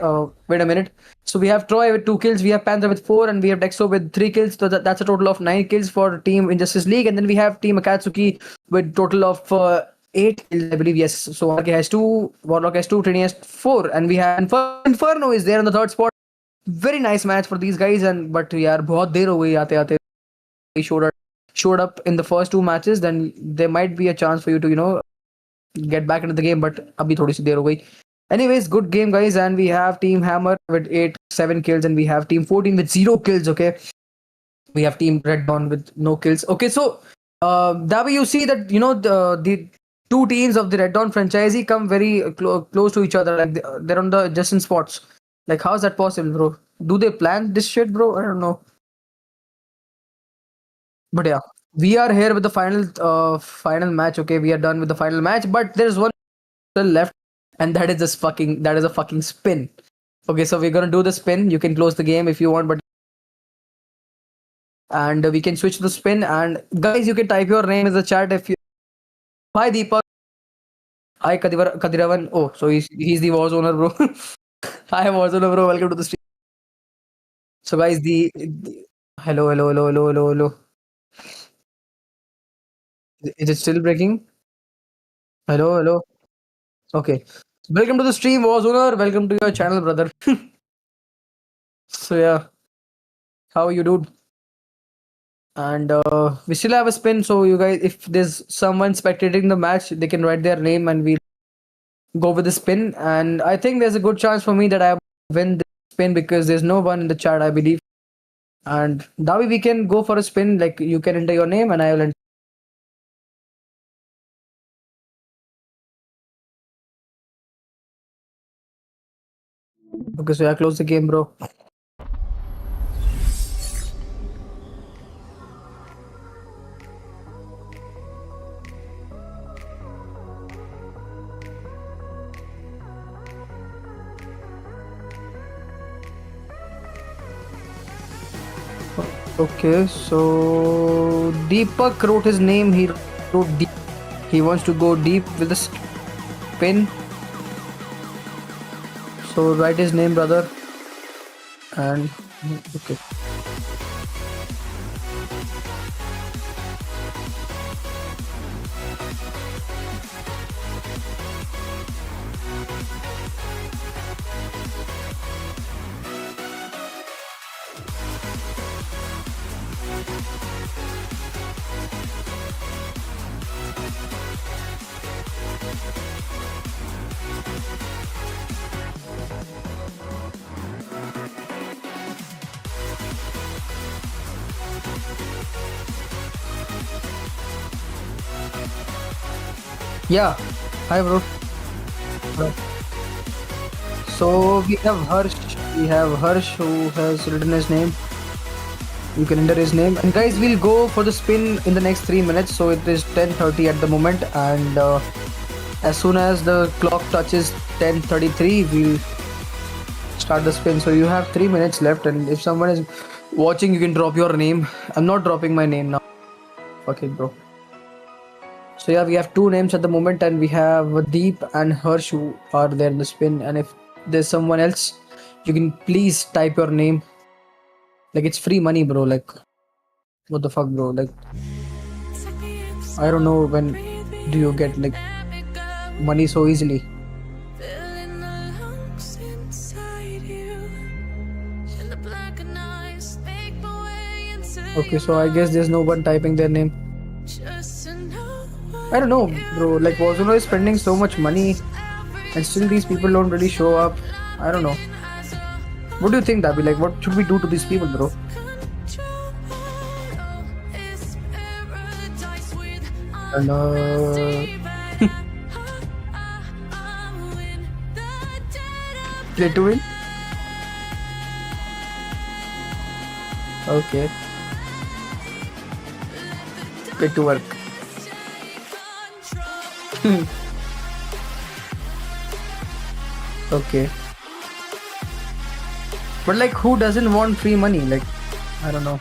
wait a minute. So we have Troy with 2 kills, we have Panther with 4, and we have Dexo with 3 kills. So that's a total of 9 kills for Team Injustice League. And then we have Team Akatsuki with total of 8 kills, I believe. Yes. So RK has 2, Warlock has 2, Trini has 4, and we have Inferno is there on the 3rd spot. Very nice match for these guys, and but यार बहुत देर हो गई आते आते. showed up in the first two matches, then there might be a chance for you to get back into the game. But abhi thodi si der ho gayi. Anyways, good game, guys, and we have Team Hammer with 7 kills, and we have Team 14 with 0 kills. Okay, we have Team Red Dawn with no kills. Okay, so Dabi, you see that the two teams of the Red Dawn franchisee come very close to each other. Like they're on the adjacent spots. Like, how's that possible, bro? Do they plan this shit, bro? I don't know. But yeah, we are here with the final match. Okay, we are done with the final match, but there's one still left, and that is a fucking spin. Okay, so we're gonna do the spin. You can close the game if you want, but and we can switch to the spin. And guys, you can type your name in the chat if you. Hi Deepak. Hi Kadiravan. Oh, so he's the Warzoner, bro. Hi Warzoner, bro. Welcome to the stream. So guys, the hello, hello, hello, hello, hello, hello. Is it still breaking? Hello, hello. Okay. Welcome to the stream, Warzoner. Welcome to your channel, brother. So yeah, how are you, dude? And we still have a spin. So you guys, if there's someone spectating the match, they can write their name, and we go with the spin. And I think there's a good chance for me that I win the spin because there's no one in the chat, I believe. And Davi, we can go for a spin. Like, you can enter your name, and I will enter. Okay, so I close the game, bro. Okay, so Deepak wrote his name. He wrote deep. He wants to go deep with the spin. So write his name, brother. And okay. Yeah. Hi, bro. So we have Harsh. We have Harsh who has written his name. You can enter his name. And guys, we'll go for the spin in the next 3 minutes. So it is 10:30 at the moment, and as soon as the clock touches 10:33, we'll start the spin. So you have 3 minutes left, and if someone is watching, you can drop your name. I'm not dropping my name now. Fuck it, bro. So yeah, we have two names at the moment, and we have Deep and Harsh who are there in the spin. And if there's someone else, you can please type your name. Like, it's free money, bro. Like, what the fuck, bro? Like, I don't know when do you get like money so easily. Okay, so I guess there's no one typing their name. I don't know, bro. Like, Warzoner is spending so much money, and still these people don't really show up. I don't know. What do you think, Dabi? Like, what should we do to these people, bro? And play to win. Okay. Play to work. Okay. But like, who doesn't want free money? Like, I don't know.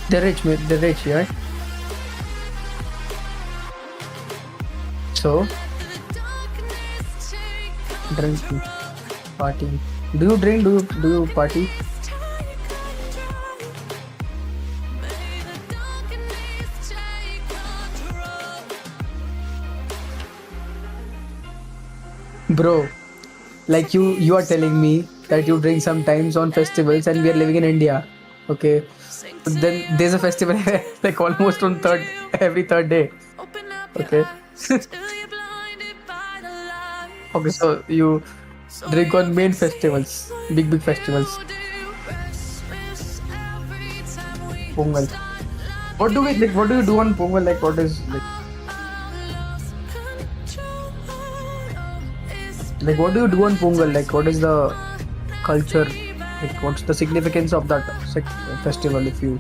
They're rich, mate. They're rich, right? So, drinking, partying. Do you drink? Do you party? Bro, like you are telling me that you drink sometimes on festivals, and we are living in India. Okay. But then there's a festival like almost on every third day. Okay. Okay, so you drink on main festivals, big festivals. Pongal. What do we like? What do you do on Pongal? Like, what is like what do you do on Pongal? Like, what is the culture? Like, what's the significance of that festival? If you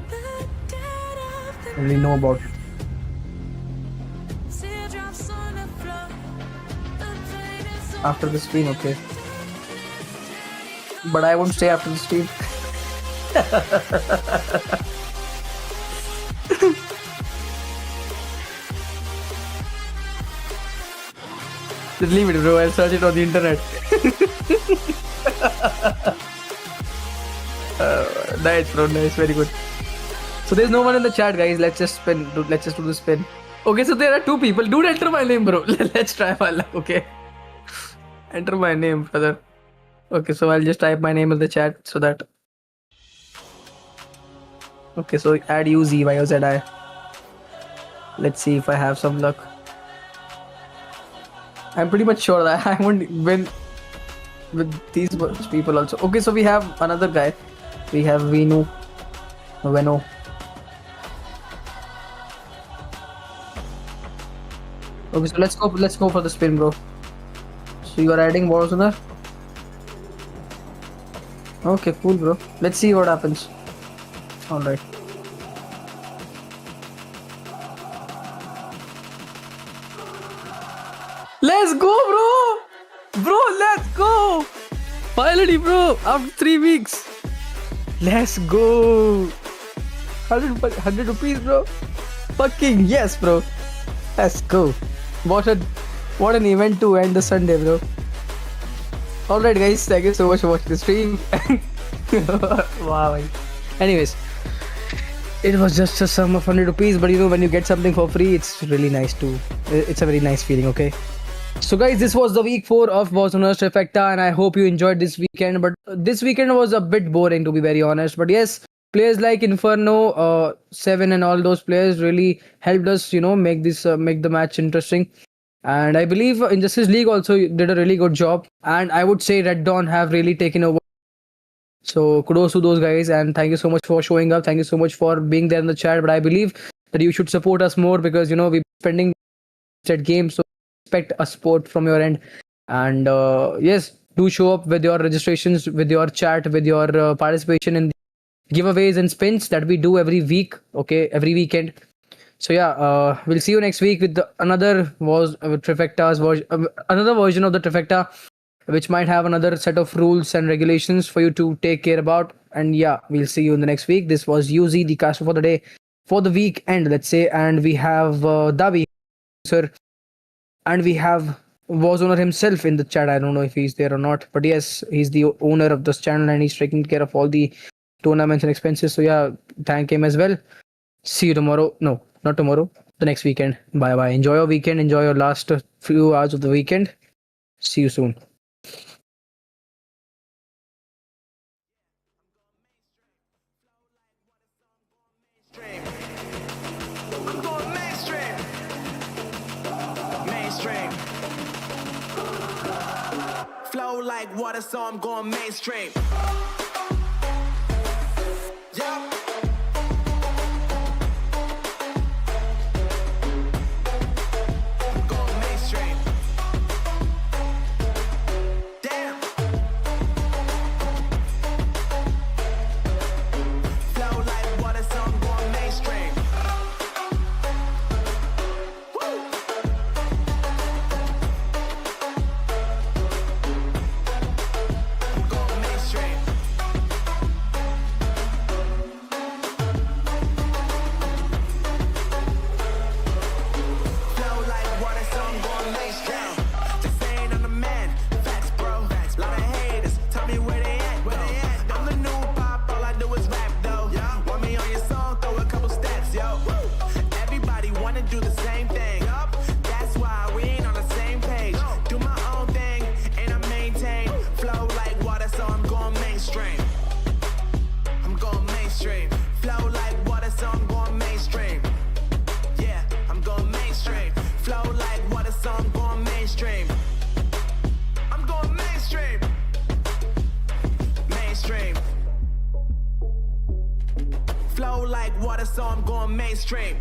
really know about it. After the stream, okay. But I won't stay after the stream. Just leave it, bro. I'll search it on the internet. Nice, bro. Nice. Very good. So there's no one in the chat, guys. Let's just do the spin. Okay, so there are two people. Dude, enter my name, bro. Let's try my luck. Okay. Enter my name, brother. Okay, so I'll just type my name in the chat so that. Okay, so add UZYOZI. Let's see if I have some luck. I'm pretty much sure that I won't win with these people also. Okay, so we have another guy. We have Veno. Okay, so let's go for the spin, bro. So you are adding Warzoner. Okay, cool, bro. Let's see what happens. All right. Let's go, bro. Bro, let's go. Finally, bro. After 3 weeks. Let's go. 100 rupees, bro. Fucking yes, bro. Let's go. What an event to end the Sunday, bro. Alright, guys. Thank you so much for watching the stream. Wow. Anyways, it was just a sum of 100 rupees, but you know, when you get something for free, it's really nice too. It's a very nice feeling, okay? So guys, this was the week 4 of Warzoners Trifecta, and I hope you enjoyed this weekend. But this weekend was a bit boring, to be very honest. But yes, players like Inferno, 7 and all those players really helped us, you know, make the match interesting. And I believe Injustice League also did a really good job. And I would say Red Dawn have really taken over. So kudos to those guys, and thank you so much for showing up. Thank you so much for being there in the chat. But I believe that you should support us more, because you know we're spending at games, so expect a support from your end. And yes, do show up with your registrations, with your chat, with your participation in giveaways and spins that we do every week. Okay, every weekend. So yeah, we'll see you next week with another Trifecta's another version of the Trifecta, which might have another set of rules and regulations for you to take care about. And yeah, we'll see you in the next week. This was UZ, the caster for the day, for the weekend, let's say. And we have Davi, sir, and we have Warzoner himself in the chat. I don't know if he's there or not, but yes, he's the owner of this channel and he's taking care of all the tournaments and expenses. So yeah, thank him as well. See you tomorrow. No, not tomorrow. The next weekend. Bye bye. Enjoy your weekend. Enjoy your last few hours of the weekend. See you soon. Flow like water, so I'm going mainstream. Yeah. I'm going mainstream. Damn. Flow like water, so I'm going mainstream. Woo. I'm going mainstream. like water, so I'm going mainstream.